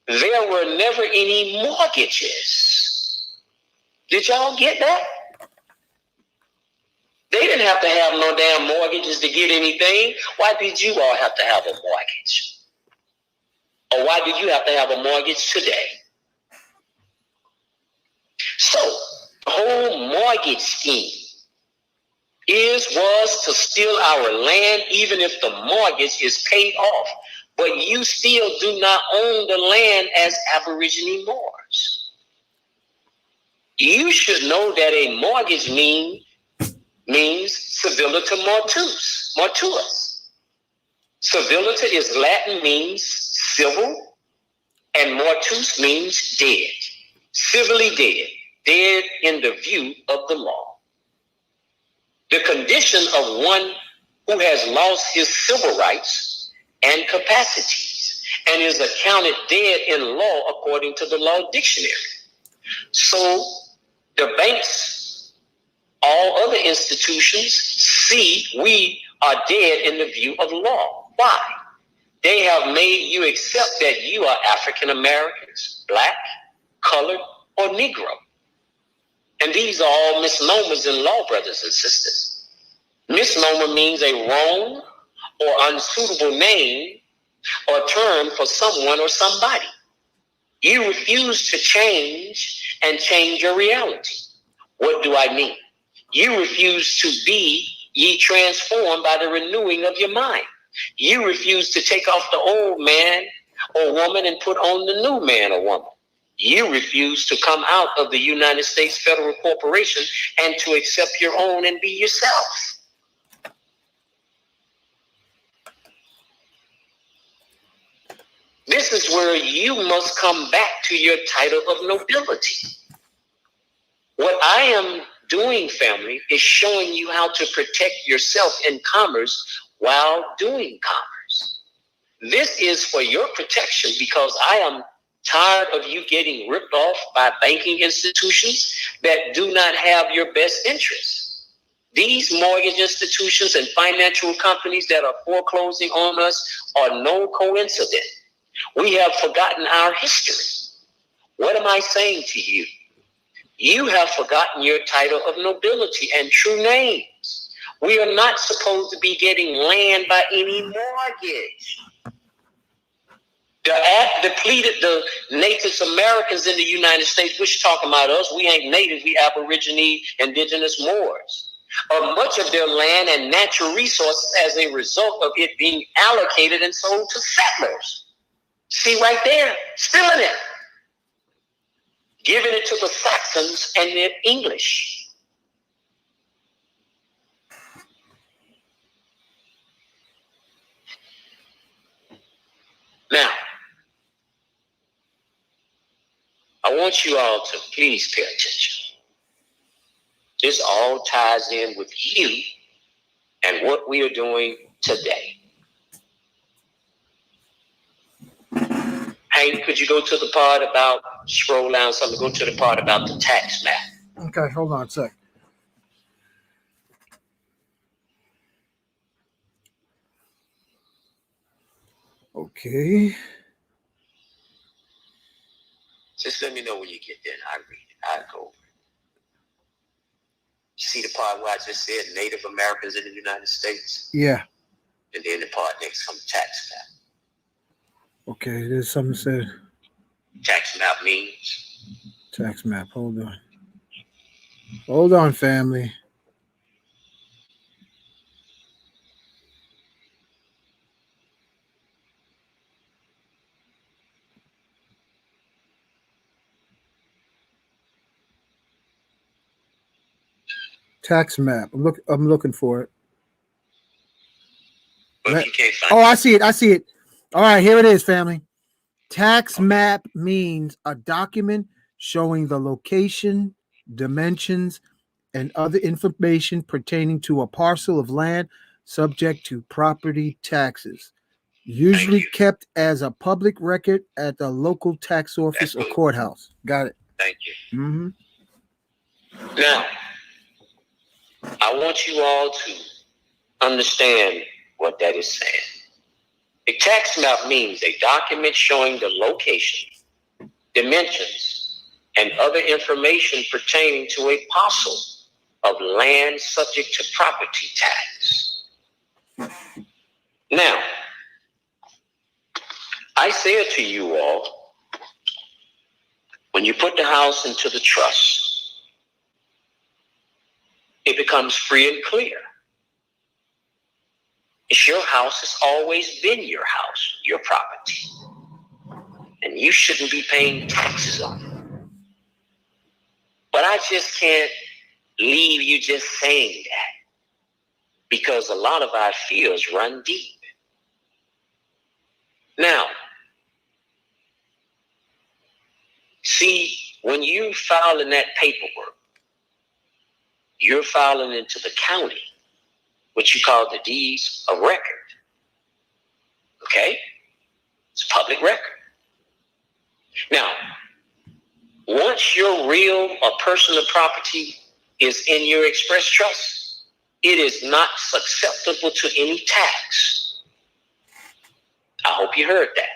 there were never any mortgages. Did y'all get that? They didn't have to have no damn mortgages to get anything. Why did you all have to have a mortgage? Or why do you have to have a mortgage today? So, the whole mortgage scheme was to steal our land, even if the mortgage is paid off. But you still do not own the land as Aborigine Moors. You should know that a mortgage means civilita mortuus. Civilita is Latin, means civil, and mortuus means dead. Civilly dead, dead in the view of the law. The condition of one who has lost his civil rights and capacities and is accounted dead in law according to the law dictionary. So the banks, all other institutions, see we are dead in the view of law. Why? They have made you accept that you are African Americans, black, colored, or Negro. And these are all misnomers in law, brothers and sisters. Misnomer means a wrong or unsuitable name or term for someone or somebody. You refuse to change and change your reality. What do I mean? You refuse to be ye transformed by the renewing of your mind. You refuse to take off the old man or woman and put on the new man or woman. You refuse to come out of the United States Federal Corporation and to accept your own and be yourself. This is where you must come back to your title of nobility. What I am doing, family, is showing you how to protect yourself in commerce while doing commerce. This is for your protection because I am tired of you getting ripped off by banking institutions that do not have your best interests. These mortgage institutions and financial companies that are foreclosing on us are no coincidence. We have forgotten our history. What am I saying to you? You have forgotten your title of nobility and true names. We are not supposed to be getting land by any mortgage. The act depleted the Native Americans in the United States, which talking about us. We ain't native, we Aborigine, indigenous Moors, of much of their land and natural resources as a result of it being allocated and sold to settlers. See right there, stealing it. Giving it to the Saxons and the English. Now, I want you all to please pay attention. This all ties in with you and what we are doing today. Hank, could you go to the part about, scroll down something, go to the part about the tax map. Okay, hold on a sec. Okay. Just let me know when you get there and I read it. I'll go over it. See the part where I just said Native Americans in the United States? Yeah. And then the part next comes tax map. Okay, there's something said. Tax map means? Tax map. Hold on. Hold on, family. Tax map. I'm looking for it. But if you can't find I see it. I see it. All right, here it is, family. Tax map means a document showing the location, dimensions, and other information pertaining to a parcel of land subject to property taxes, usually kept as a public record at the local tax office or courthouse. Got it. Thank you. Mm-hmm. Now, I want you all to understand what that is saying. A tax map means a document showing the location, dimensions, and other information pertaining to a parcel of land subject to property tax. Now, I say it to you all, when you put the house into the trust, it becomes free and clear. It's your house. It's always been your house, your property. And you shouldn't be paying taxes on it. But I just can't leave you just saying that, because a lot of our fears run deep. Now, see, when you file in that paperwork, you're filing into the county, what you call the deeds of record. Okay? It's public record. Now, once your real or personal property is in your express trust, it is not susceptible to any tax. I hope you heard that.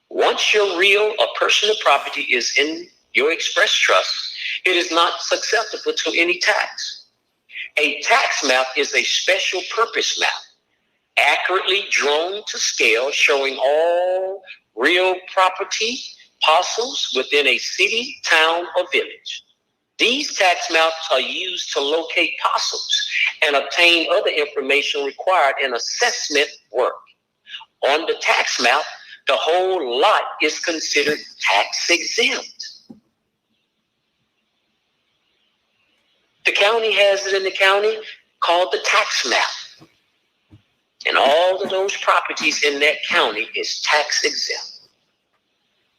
Once your real or personal property is in your express trust, it is not susceptible to any tax. A tax map is a special purpose map, accurately drawn to scale, showing all real property parcels within a city, town, or village. These tax maps are used to locate parcels and obtain other information required in assessment work. On the tax map, the whole lot is considered tax exempt. The county has it in the county called the tax map. And all of those properties in that county is tax exempt.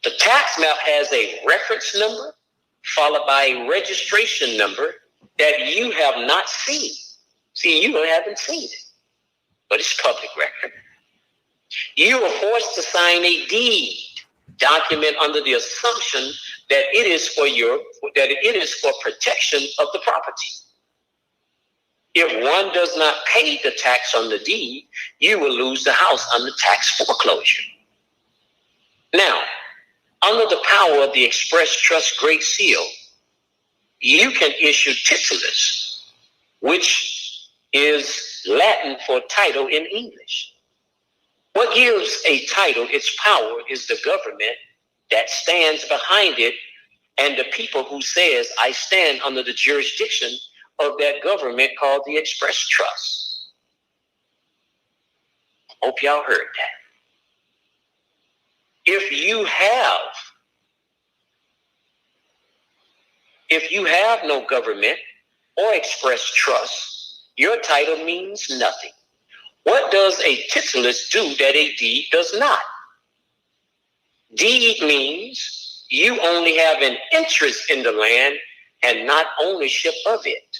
The tax map has a reference number followed by a registration number that you have not seen. See, you haven't seen it, but it's public record. You are forced to sign a deed document under the assumption that it is for protection of the property. If one does not pay the tax on the deed, you will lose the house under tax foreclosure. Now, under the power of the Express Trust Great Seal, you can issue titulars, which is Latin for title in English. What gives a title its power is the government that stands behind it and the people who says, I stand under the jurisdiction of that government called the Express Trust. Hope y'all heard that. If you have no government or express trust, your title means nothing. What does a titulus do that a deed does not? Deed means you only have an interest in the land and not ownership of it.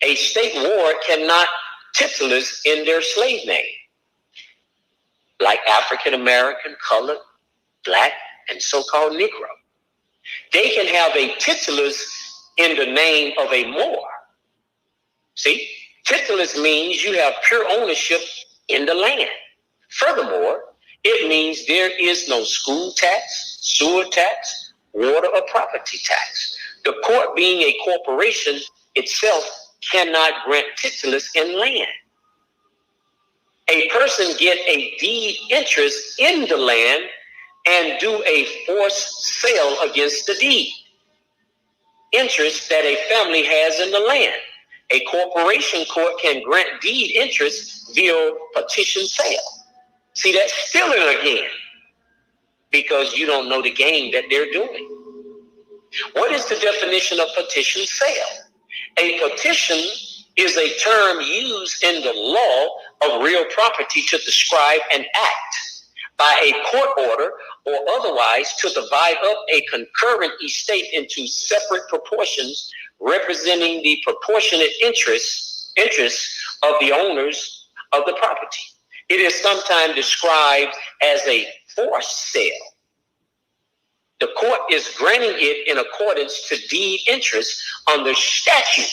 A state ward cannot titulus in their slave name, like African American, colored, black, and so-called Negro. They can have a titulus in the name of a Moor. See, titulus means you have pure ownership in the land. Furthermore, it means there is no school tax, sewer tax, water or property tax. The court, being a corporation itself, cannot grant titulus in land. A person get a deed interest in the land and do a forced sale against the deed interest that a family has in the land. A corporation court can grant deed interest via petition sale. See, that's stealing again, because you don't know the game that they're doing. What is the definition of petition sale? A petition is a term used in the law of real property to describe an act by a court order or otherwise to divide up a concurrent estate into separate proportions representing the proportionate interests of the owners of the property. It is sometimes described as a forced sale. The court is granting it in accordance to deed interest under statute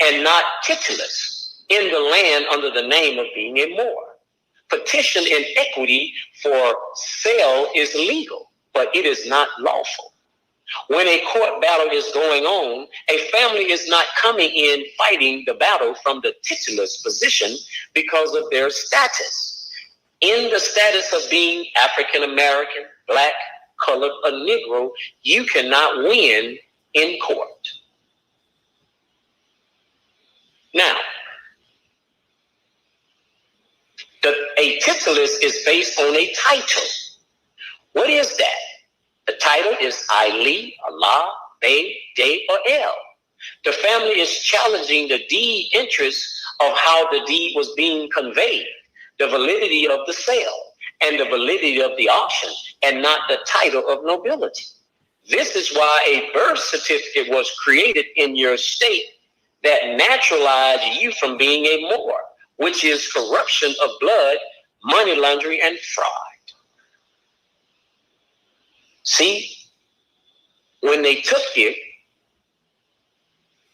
and not titulus in the land under the name of being a Moor. Petition in equity for sale is legal, but it is not lawful. When a court battle is going on, a family is not coming in fighting the battle from the titulus position because of their status. In the status of being African American, black, colored, or Negro, you cannot win in court. Now, a titulus is based on a title. What is that? The title is Ali, Allah, Bey, Day, or El. The family is challenging the deed interest of how the deed was being conveyed, the validity of the sale, and the validity of the auction, and not the title of nobility. This is why a birth certificate was created in your state that naturalized you from being a Moor, which is corruption of blood, money laundering, and fraud. See, when they took you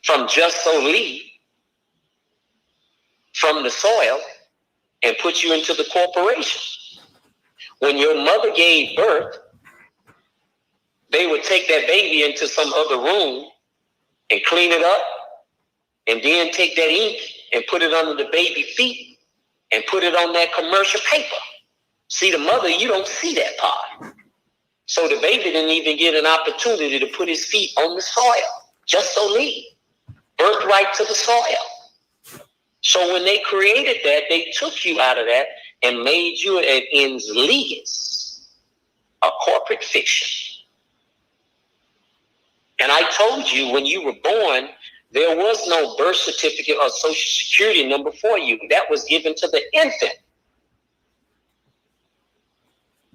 from just so Lee, from the soil, and put you into the corporation, when your mother gave birth, they would take that baby into some other room and clean it up, and then take that ink and put it under the baby feet and put it on that commercial paper. See, the mother, you don't see that part. So the baby didn't even get an opportunity to put his feet on the soil. Just so leave. Birthright to the soil. So when they created that, they took you out of that and made you an ens legis, a corporate fiction. And I told you when you were born, there was no birth certificate or social security number for you. That was given to the infant.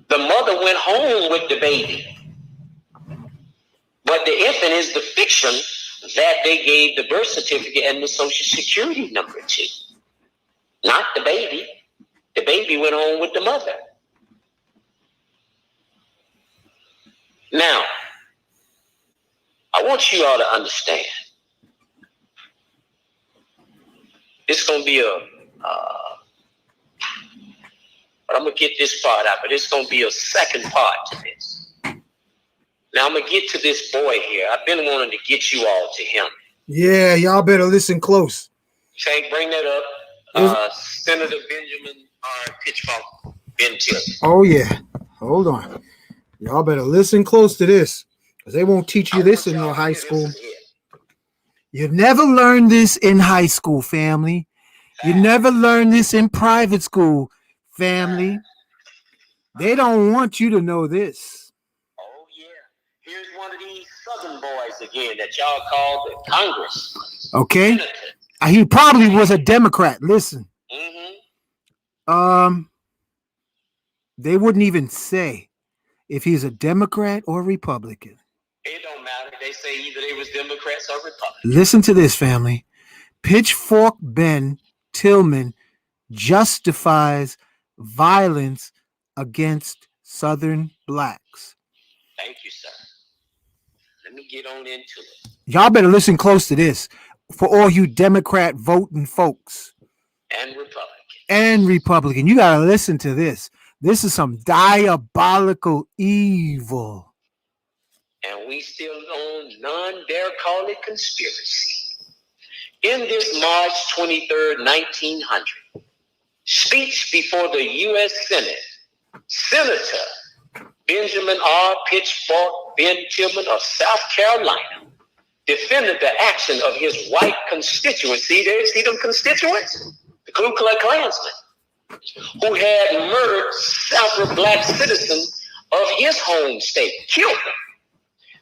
The mother went home with the baby. But the infant is the fiction that they gave the birth certificate and the social security number to. Not the baby. The baby went home with the mother. Now, I want you all to understand. It's going to be but I'm going to get this part out, but it's going to be a second part to this. Now, I'm going to get to this boy here. I've been wanting to get you all to him. Yeah, y'all better listen close. Tank, bring that up. Senator Benjamin R. Pitchfork Bentil. Oh, yeah. Hold on. Y'all better listen close to this, because they won't teach you this in no high school. You never learned this in high school, family. You never learned this in private school, family. They don't want you to know this. Oh, yeah. Here's one of these Southern boys again that y'all call the Congress. Okay. He probably was a Democrat. Listen. Mm-hmm. They wouldn't even say if he's a Democrat or Republican. It don't matter. They say either they was Democrats or Republicans. Listen to this, family. Pitchfork Ben Tillman justifies violence against Southern blacks. Thank you, sir. Let me get on into it. Y'all better listen close to this for all you Democrat voting folks. And Republican. You got to listen to this. This is some diabolical evil. And we still own none dare call it conspiracy. In this March 23rd, 1900, speech before the U.S. Senate, Senator Benjamin R. Pitchfork Ben Tillman of South Carolina defended the action of his white constituency. See them constituents? The Ku Klux Klansmen, who had murdered several black citizens of his home state, killed them.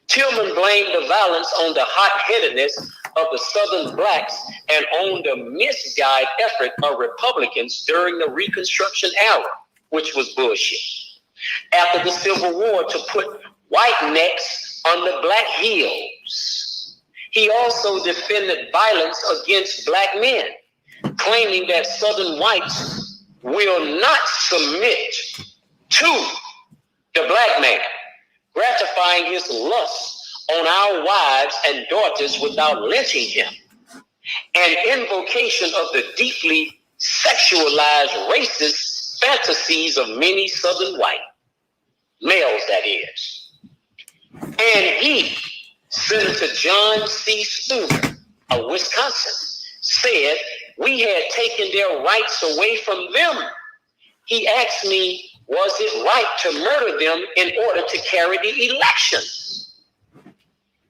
Tillman blamed the violence on the hot-headedness of the Southern blacks and on the misguided effort of Republicans during the Reconstruction era, which was bullshit. After the Civil War, to put white necks on the black heels. He also defended violence against black men, claiming that Southern whites will not submit to the black man, gratifying his lust on our wives and daughters without lynching him. An invocation of the deeply sexualized racist fantasies of many Southern white males, that is. And he, Senator John C. Spooner of Wisconsin, said we had taken their rights away from them. He asked me, was it right to murder them in order to carry the election?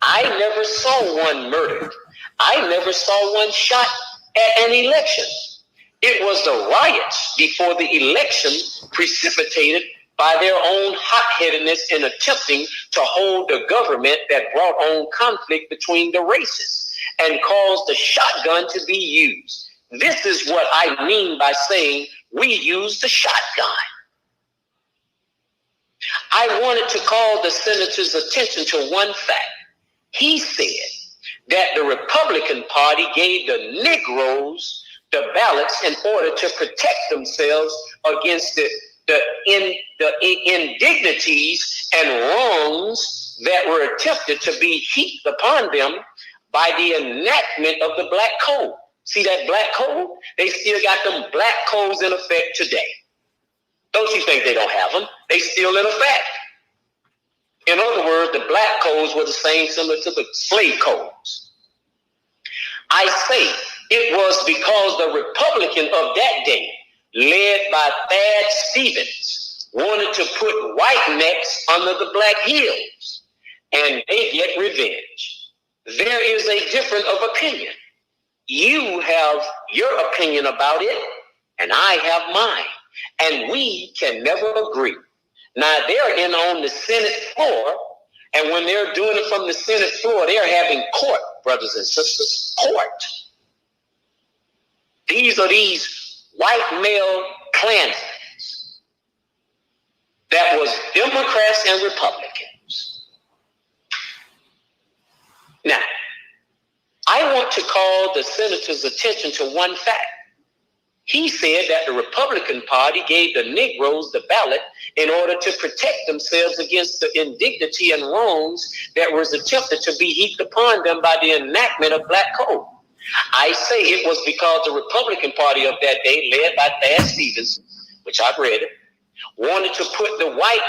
I never saw one murdered. I never saw one shot at an election. It was the riots before the election precipitated by their own hot-headedness in attempting to hold the government that brought on conflict between the races and caused the shotgun to be used. This is what I mean by saying we used the shotgun. I wanted to call the senator's attention to one fact. He said that the Republican Party gave the Negroes the ballots in order to protect themselves against the indignities and wrongs that were attempted to be heaped upon them by the enactment of the Black Code. See that Black Code? They still got them Black Codes in effect today. Don't you think they don't have them? They still in effect. In other words, the Black Codes were the same, similar to the slave codes. I say it was because the Republican of that day, led by Thad Stevens, wanted to put white necks under the black heels, and they get revenge. There is a difference of opinion. You have your opinion about it, and I have mine, and we can never agree. Now, they're in on the Senate floor, and when they're doing it from the Senate floor, they're having court, brothers and sisters, court. These are these white male Klansmen that was Democrats and Republicans. Now, I want to call the senator's attention to one fact. He said that the Republican Party gave the Negroes the ballot in order to protect themselves against the indignity and wrongs that was attempted to be heaped upon them by the enactment of Black Code. I say it was because the Republican Party of that day, led by Thad Stevens, which I've read, wanted to put the white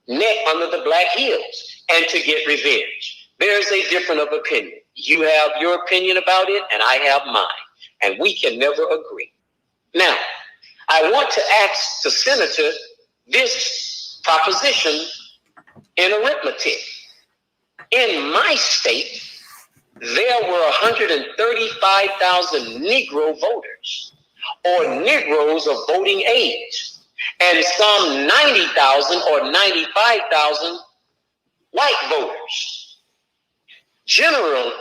neck under the black heels and to get revenge. There's a difference of opinion. You have your opinion about it, and I have mine, and we can never agree. Now, I want to ask the senator this proposition in arithmetic. In my state, there were 135,000 Negro voters, or Negroes of voting age, and some 90,000 or 95,000 white voters. General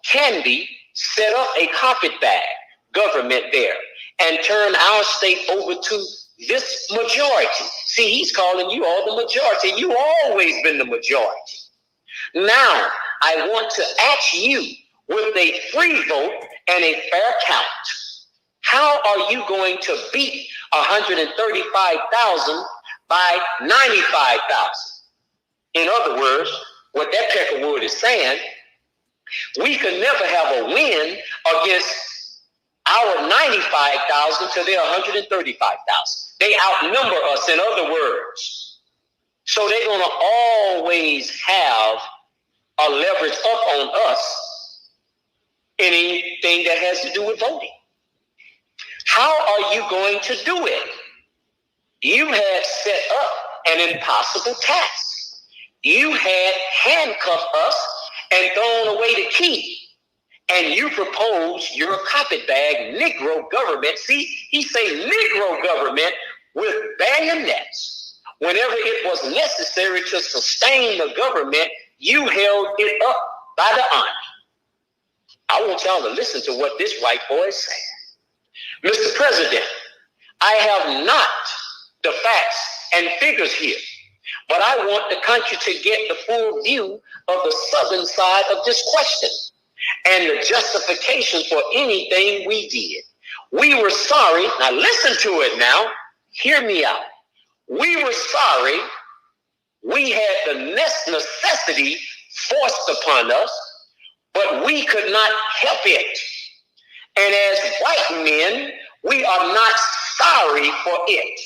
Canby set up a carpetbag government there and turned our state over to this majority. See, he's calling you all the majority. You always been the majority. Now, I want to ask you, with a free vote and a fair count, how are you going to beat 135,000 by 95,000? In other words, what that Peckerwood is saying, we could never have a win against our 95,000 to their 135,000. They outnumber us, in other words. So they're going to always have a leverage up on us in anything that has to do with voting. How are you going to do it? You had set up an impossible task. You had handcuffed us and thrown away the key. And you propose your carpetbag Negro government. See, he say Negro government with bayonets. Whenever it was necessary to sustain the government, you held it up by the army. I want y'all to listen to what this white boy is saying. Mr. President, I have not the facts and figures here, but I want the country to get the full view of the southern side of this question and the justification for anything we did. We were sorry. Now listen to it now. Hear me out. We were sorry. We had the necessity forced upon us, but we could not help it. And as white men, we are not sorry for it.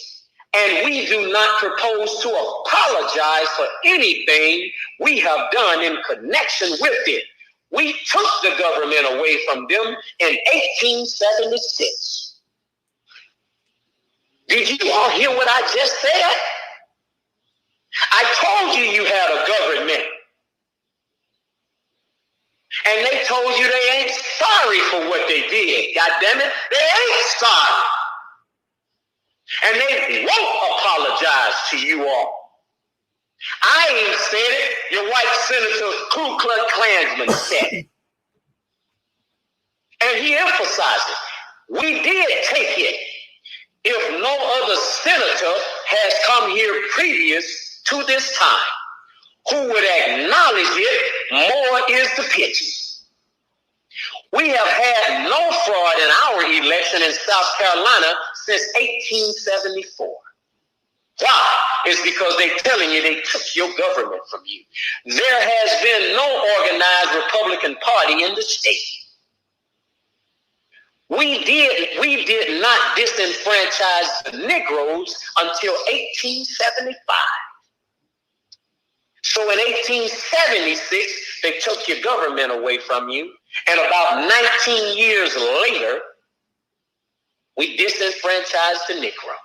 And we do not propose to apologize for anything we have done in connection with it. We took the government away from them in 1876. Did you all hear what I just said? I told you you had a government. And they told you they ain't sorry for what they did. God damn it, they ain't sorry. And they won't apologize to you all. I ain't said it. Your white senator, Ku Klux Klansman, said it. And he emphasized it. We did take it. If no other senator has come here previous to this time who would acknowledge it, more is the pity. We have had no fraud in our election in South Carolina since 1874. Why? It's because they're telling you they took your government from you. There has been no organized Republican Party in the state. We did not disenfranchise the Negroes until 1875. So in 1876, they took your government away from you. And about 19 years later, we disenfranchised the Negro.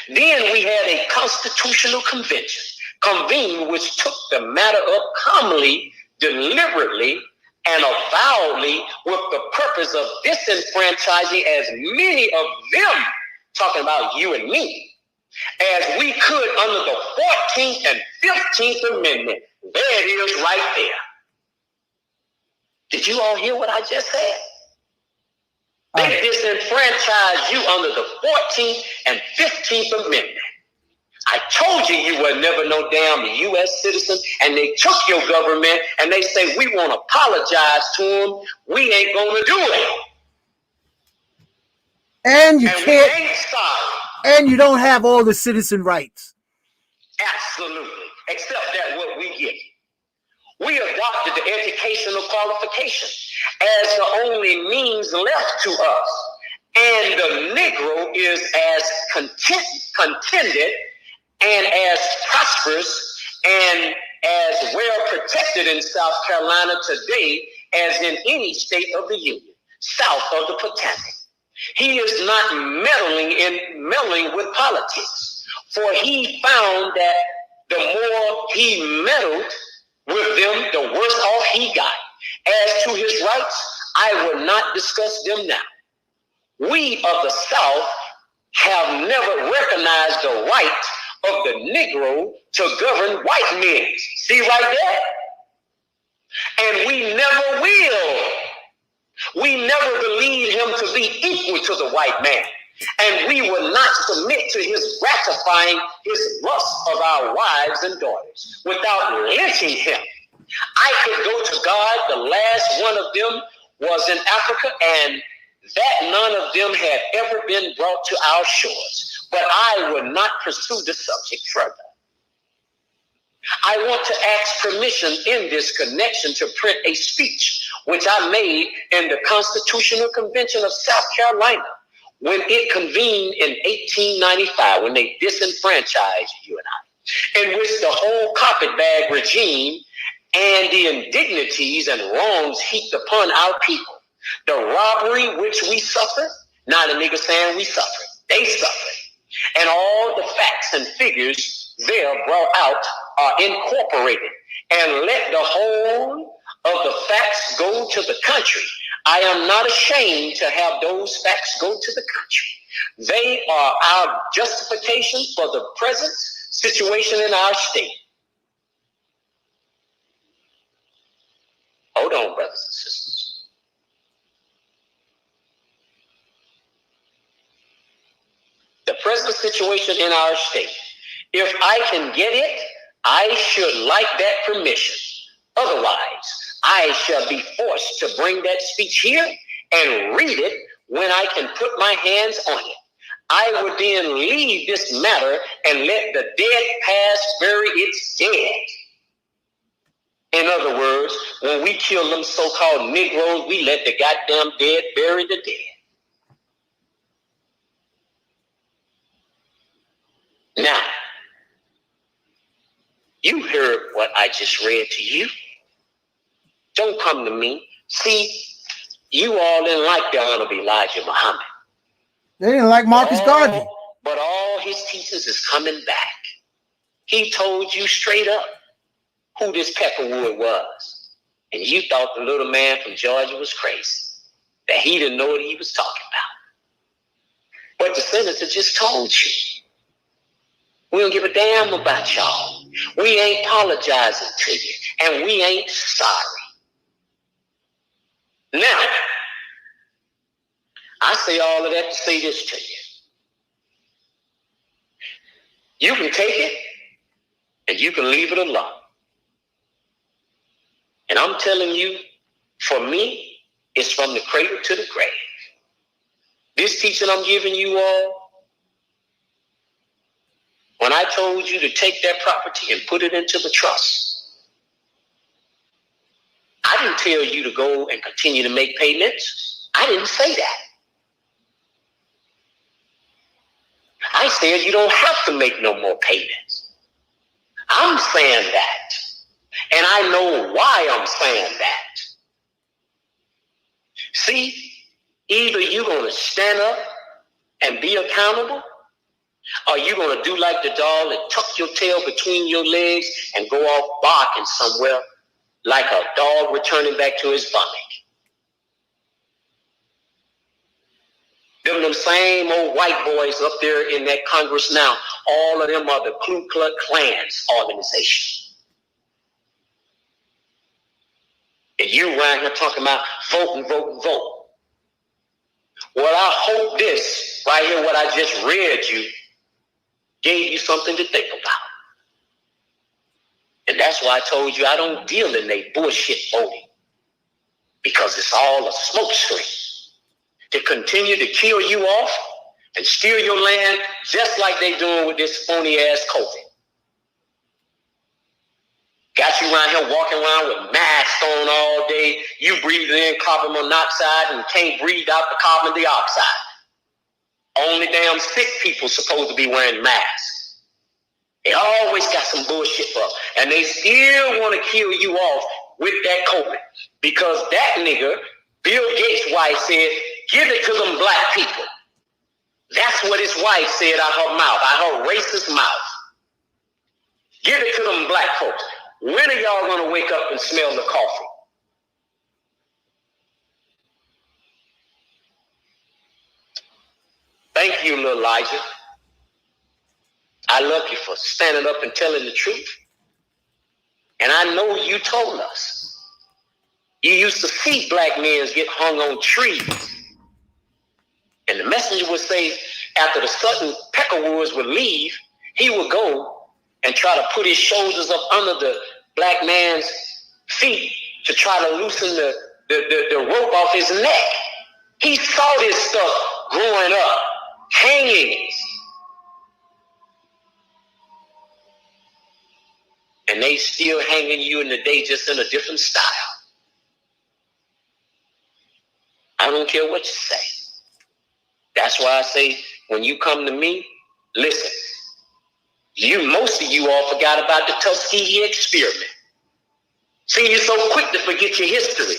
Then we had a constitutional convention convened, which took the matter up calmly, deliberately, and avowedly with the purpose of disenfranchising as many of them, talking about you and me, as we could under the 14th and 15th Amendment. There it is right there. Did you all hear what I just said? They disenfranchised you under the 14th and 15th Amendment. I told you you were never no damn U.S. citizen, and they took your government, and they say, we want to apologize to them. We ain't going to do it. And you and can't, we ain't sorry. and you don't have all the citizen rights. Absolutely. Except that what we get. We adopted the educational qualification as the only means left to us. And the Negro is as contented and as prosperous and as well protected in South Carolina today as in any state of the Union, south of the Potomac. He is not meddling with politics, for he found that the more he meddled with them, the worse off he got. As to his rights, I will not discuss them now. We of the South have never recognized the right of the Negro to govern white men. See right there? And we never will. We never believed him to be equal to the white man. and we will not submit to his gratifying his lust of our wives and daughters without lynching him. I could go to God. The last one of them was in Africa, and that none of them had ever been brought to our shores. But I will not pursue the subject further. I want to ask permission in this connection to print a speech which I made in the Constitutional Convention of South Carolina when it convened in 1895, when they disenfranchised you and I, in which the whole carpetbag regime and the indignities and wrongs heaped upon our people, the robbery which we suffered, not a nigga saying we suffered, they suffered, and all the facts and figures there brought out are incorporated, and let the whole of the facts go to the country. I am not ashamed to have those facts go to the country. They are our justification for the present situation in our state. Hold on, brothers and sisters. The present situation in our state. If I can get it, I should like that permission. Otherwise, I shall be forced to bring that speech here and read it when I can put my hands on it. I would then leave this matter and let the dead past bury its dead. In other words, when we kill them so-called Negroes, we let the goddamn dead bury the dead. Now, you heard what I just read to you. Don't come to me. See, you all didn't like the Honorable Elijah Muhammad. They didn't like Marcus Garvey. But all his teachings is coming back. He told you straight up who this Peckerwood was. And you thought the little man from Georgia was crazy, that he didn't know what he was talking about. But the senator just told you. We don't give a damn about y'all. We ain't apologizing to you, and we ain't sorry. Now, I say all of that to say this to you. You can take it, and you can leave it alone. And I'm telling you, for me, it's from the cradle to the grave. This teaching I'm giving you all, when I told you to take that property and put it into the trust, I didn't tell you to go and continue to make payments. I didn't say that. I said you don't have to make no more payments. I'm saying that. And I know why I'm saying that. See, either you're going to stand up and be accountable, or you're going to do like the dog and tuck your tail between your legs and go off barking somewhere like a dog returning back to his vomit. Them same old white boys up there in that Congress now, all of them are the Ku Klux Klan's organization. And you around here talking about vote and vote and vote. Well, I hope this right here, what I just read you, gave you something to think about. And that's why I told you I don't deal in that bullshit voting, because it's all a smokescreen to continue to kill you off and steal your land, just like they doing with this phony ass COVID. Got you around here walking around with masks on all day. You breathing in carbon monoxide and can't breathe out the carbon dioxide. Only damn sick people supposed to be wearing masks. They always got some bullshit for, and they still want to kill you off with that COVID, because that nigga, Bill Gates' wife, said, give it to them black people. That's what his wife said out her mouth, out her racist mouth. Give it to them black folks. When are y'all going to wake up and smell the coffee? Thank you, little Elijah. I love you for standing up and telling the truth. And I know you told us. You used to see black men get hung on trees and And the messenger would say, after the sudden peckerwoods would leave, he would go and try to put his shoulders up under the black man's feet to try to loosen the rope off his neck. He saw this stuff growing up, hangings. And they still hanging you in the day, just in a different style. I don't care what you say. That's why I say, when you come to me, listen. Most of you all forgot about the Tuskegee experiment. See, you're so quick to forget your history.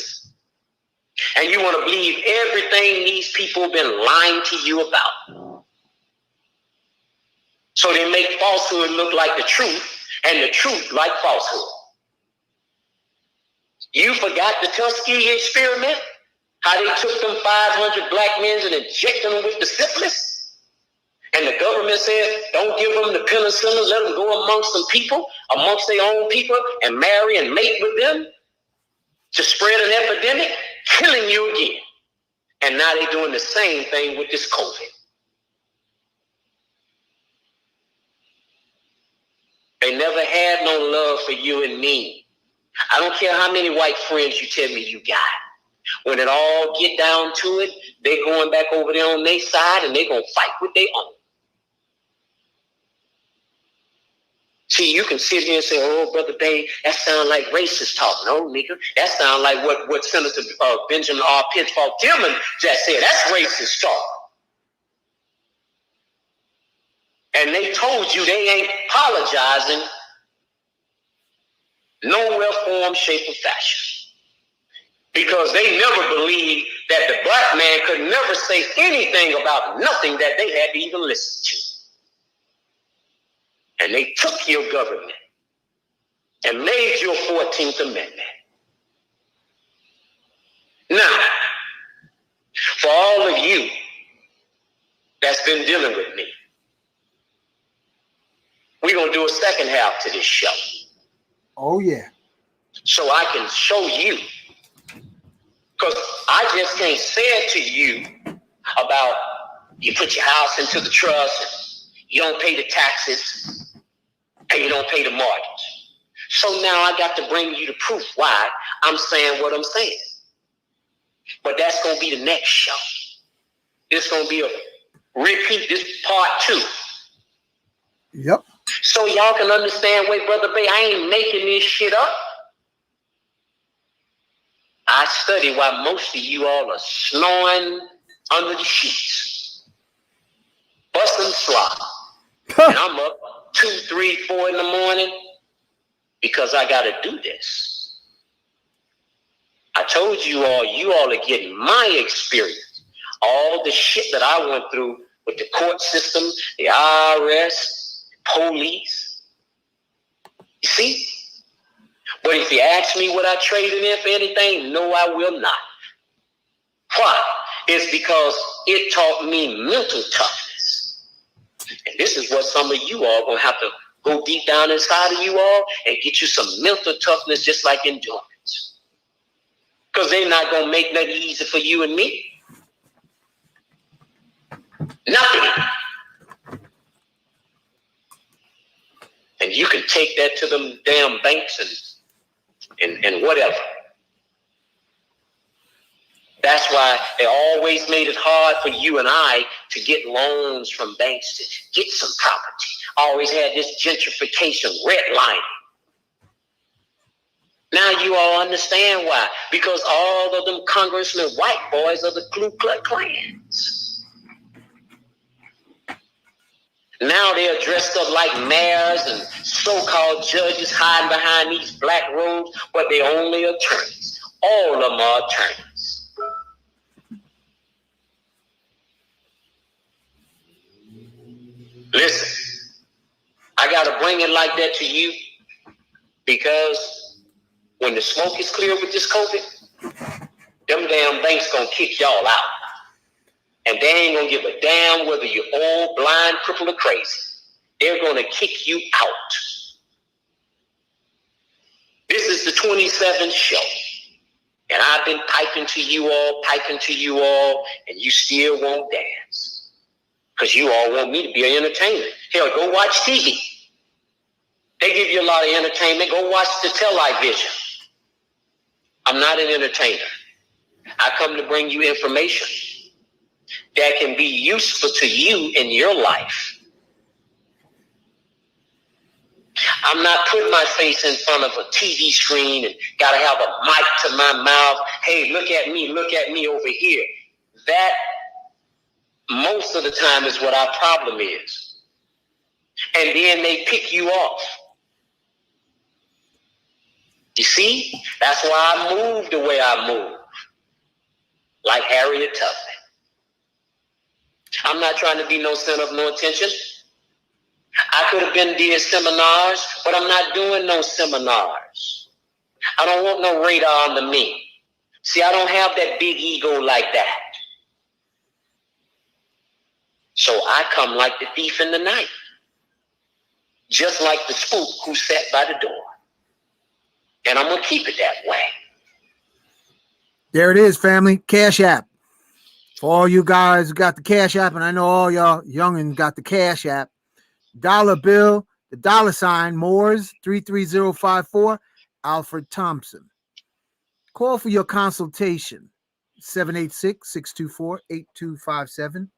And you want to believe everything these people have been lying to you about. So they make falsehood look like the truth, and the truth like falsehood. You forgot the Tuskegee experiment? How they took them 500 black men and injected them with the syphilis? And the government said, don't give them the penicillin, let them go amongst some people, amongst their own people, and marry and mate with them to spread an epidemic, killing you again. And now they're doing the same thing with this COVID. They never had no love for you and me. I don't care how many white friends you tell me you got. When it all get down to it, they going back over there on their side and they going to fight with their own. See, you can sit here and say, oh, Brother Bay, that sound like racist talk. No, nigga, that sound like what Senator Benjamin R. Pitchfork Tillman just said. That's racist talk. And they told you they ain't apologizing nowhere, form, shape, or fashion. Because they never believed that the black man could never say anything about nothing that they had to even listen to. And they took your government and made your 14th Amendment. Now, for all of you that's been dealing with me, we're going to do a second half to this show. Oh, yeah. So I can show you, because I just can't say it to you about you put your house into the trust and you don't pay the taxes and you don't pay the mortgage. So now I got to bring you the proof why I'm saying what I'm saying. But that's going to be the next show. It's going to be a repeat, this part 2. Yep. So y'all can understand, wait, Brother Bay, I ain't making this shit up. I study why most of you all are snoring under the sheets, busting slop. And I'm up 2, 3, 4 in the morning because I got to do this. I told you all are getting my experience. All the shit that I went through with the court system, the IRS, police. You see? But if you ask me what I traded in for anything, no, I will not. Why? It's because it taught me mental toughness. And this is what some of you all are going to have to go deep down inside of you all and get you some mental toughness, just like endurance. Because they're not going to make nothing easy for you and me. Nothing. And you can take that to them damn banks and whatever. That's why they always made it hard for you and I to get loans from banks to get some property. Always had this gentrification, redlining. Now you all understand why. Because all of them congressmen, white boys, are the Ku Klux Klans. Now they're dressed up like mayors and so-called judges hiding behind these black robes, but they're only attorneys. All of them are attorneys. Listen, I got to bring it like that to you because when the smoke is clear with this COVID, them damn banks gonna kick y'all out. And they ain't gonna give a damn whether you're old, blind, crippled, or crazy. They're gonna kick you out. This is the 27th show. And I've been piping to you all, and you still won't dance. Because you all want me to be an entertainer. Hell, go watch TV. They give you a lot of entertainment. Go watch the television. I'm not an entertainer. I come to bring you information that can be useful to you in your life. I'm not putting my face in front of a TV screen and got to have a mic to my mouth. Hey, look at me over here. That most of the time is what our problem is. And then they pick you off. You see? That's why I move the way I move. Like Harriet Tubman. I'm not trying to be no center of no attention. I could have been did seminars, but I'm not doing no seminars. I don't want no radar under me. See, I don't have that big ego like that. So I come like the thief in the night. Just like the spook who sat by the door. And I'm going to keep it that way. There it is, family. Cash App. For all you guys who got the Cash App, and I know all y'all youngins got the Cash App. Dollar bill, the $ Moors 33054, Alfred Thompson. Call for your consultation, 786-624-8257.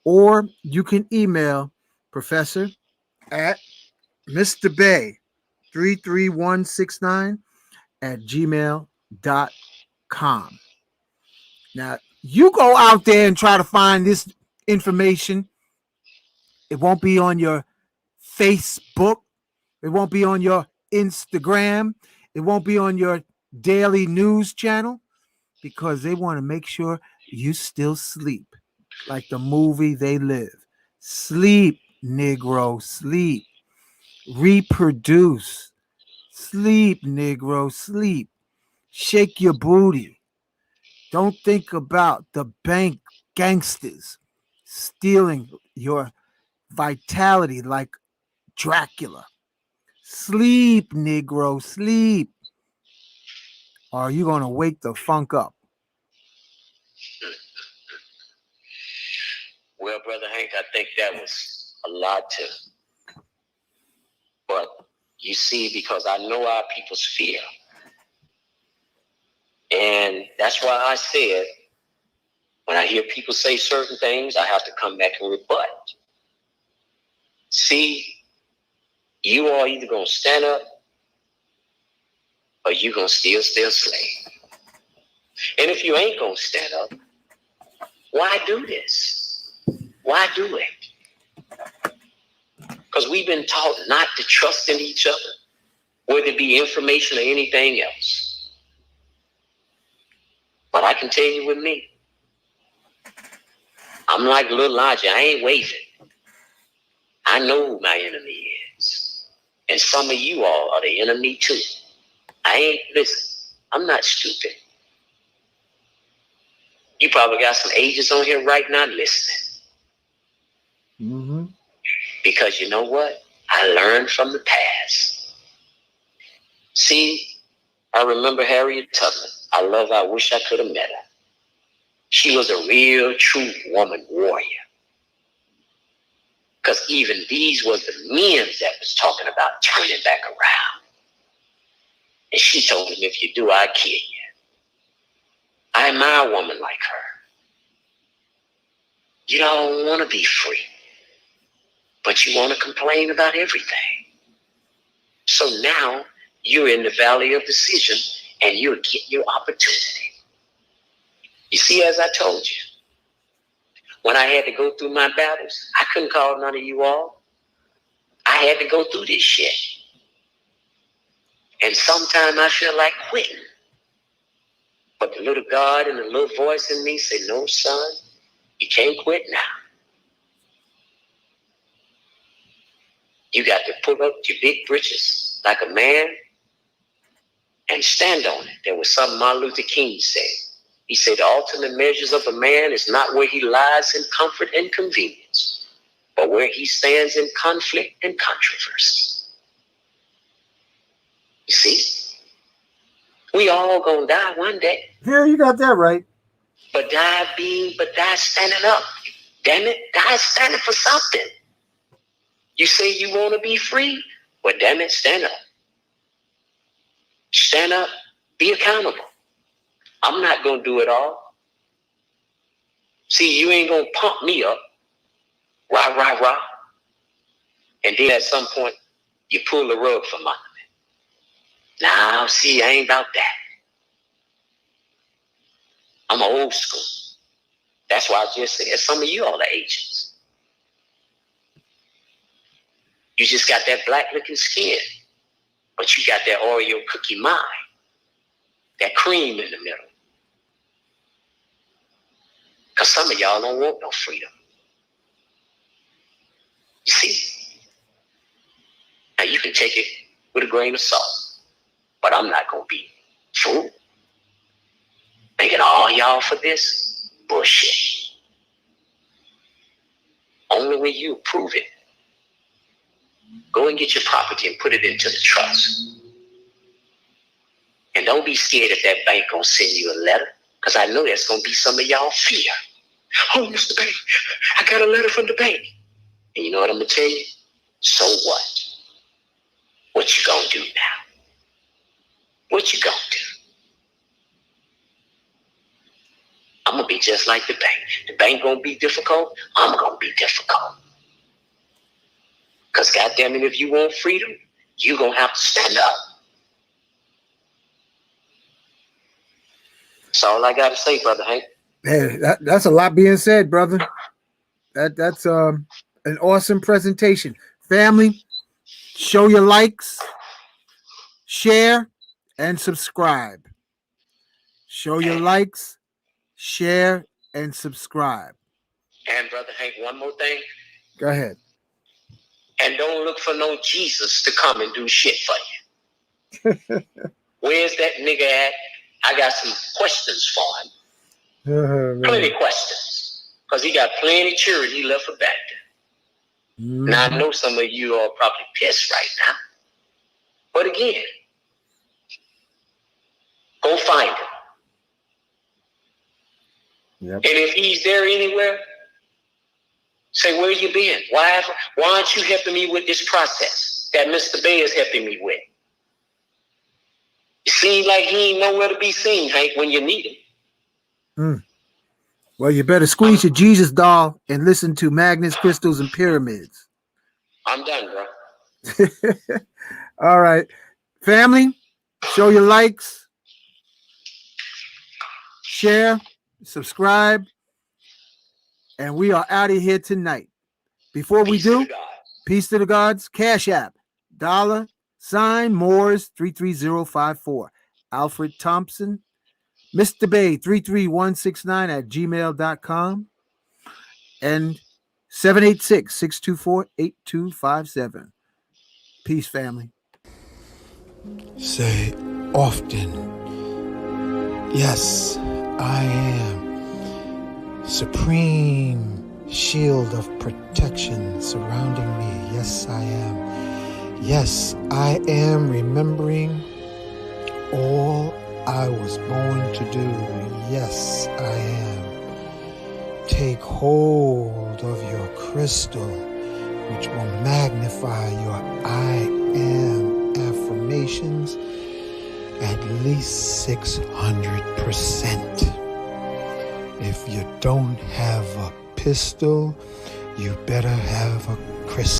Or you can email Professor at Mr. Bay 33169 at gmail.com. Now, you go out there and try to find this information. It won't be on your Facebook. It won't be on your Instagram. It won't be on your daily news channel because they want to make sure you still sleep like the movie They Live. Sleep, Negro, sleep. Reproduce. Sleep, Negro, sleep. Shake your booty. Don't think about the bank gangsters stealing your vitality like Dracula. Sleep, Negro, sleep. Or are you going to wake the funk up? Well, Brother Hank, I think that was a lot too. But you see, because I know our people's fear. And that's why I said, when I hear people say certain things, I have to come back and rebut. See, you are either going to stand up or you're going to still stay a slave. And if you ain't going to stand up, why do this? Why do it? Because we've been taught not to trust in each other, whether it be information or anything else. But I can tell you with me, I'm like little Elijah. I ain't waving. I know who my enemy is. And some of you all are the enemy too. Listen, I'm not stupid. You probably got some ages on here right now listening. Mm-hmm. Because you know what? I learned from the past. See, I remember Harriet Tubman. I wish I could have met her. She was a real, true woman warrior. Because even these was the men that was talking about turning back around. And she told him, if you do, I'll kill you. I admire a woman like her. You don't want to be free, but you want to complain about everything. So now you're in the valley of decision and you'll get your opportunity. You see, as I told you, when I had to go through my battles, I couldn't call none of you all. I had to go through this shit. And sometimes I feel like quitting. But the little God and the little voice in me say, no, son, you can't quit now. You got to put up your big britches like a man and stand on it. There was something Martin Luther King said. He said, the ultimate measures of a man is not where he lies in comfort and convenience, but where he stands in conflict and controversy. You see? We all gonna die one day. Yeah, you got that right. But die standing up. Damn it, die standing for something. You say you want to be free? Well, damn it, stand up. Stand up, be accountable. I'm not going to do it all. See, you ain't going to pump me up. Rah, rah, rah. And then at some point, you pull the rug from under me. Now, see, I ain't about that. I'm old school. That's why I just said some of you all are agents. You just got that black looking skin, but you got that Oreo cookie mind, that cream in the middle. Because some of y'all don't want no freedom. You see? Now you can take it with a grain of salt, but I'm not going to be fooled. Thinking all y'all for this? Bullshit. Only when you prove it. Go and get your property and put it into the trust. And don't be scared if that bank gonna send you a letter, because I know there's gonna be some of y'all fear. Oh, Mr. Bank, I got a letter from the bank. And you know what I'm gonna tell you? So what? What you gonna do now? What you gonna do? I'm gonna be just like the bank. The bank gonna be difficult. I'm gonna be difficult. Because goddamn it, if you want freedom, you're going to have to stand up. That's all I got to say, Brother Hank. Hey, that's a lot being said, brother. That's an awesome presentation. Family, show your likes, share, and subscribe. Show your likes, share, and subscribe. And Brother Hank, one more thing. Go ahead. And don't look for no Jesus to come and do shit for you. Where's that nigga at? I got some questions for him. Plenty questions. Because he got plenty children he left for back there. Now, I know some of you are probably pissed right now. But again, go find him. Yep. And if he's there anywhere, say, where you been? Why aren't you helping me with this process that Mr. Bay is helping me with? It seems like he ain't nowhere to be seen, Hank, when you need him. Well, you better squeeze your Jesus doll and listen to Magnets, Crystals, and Pyramids. I'm done, bro. All right. Family, show your likes, share, subscribe. And we are out of here tonight. Before we do, peace to the gods, Cash App, $ Moors 33054, Alfred Thompson, Mr. Bay 33169 at gmail.com, and 786-624-8257. Peace, family. Say often, yes, I am. Supreme shield of protection surrounding me. Yes, I am. Yes, I am remembering all I was born to do. Yes, I am. Take hold of your crystal, which will magnify your I am affirmations at least 600%. If you don't have a pistol, you better have a crystal.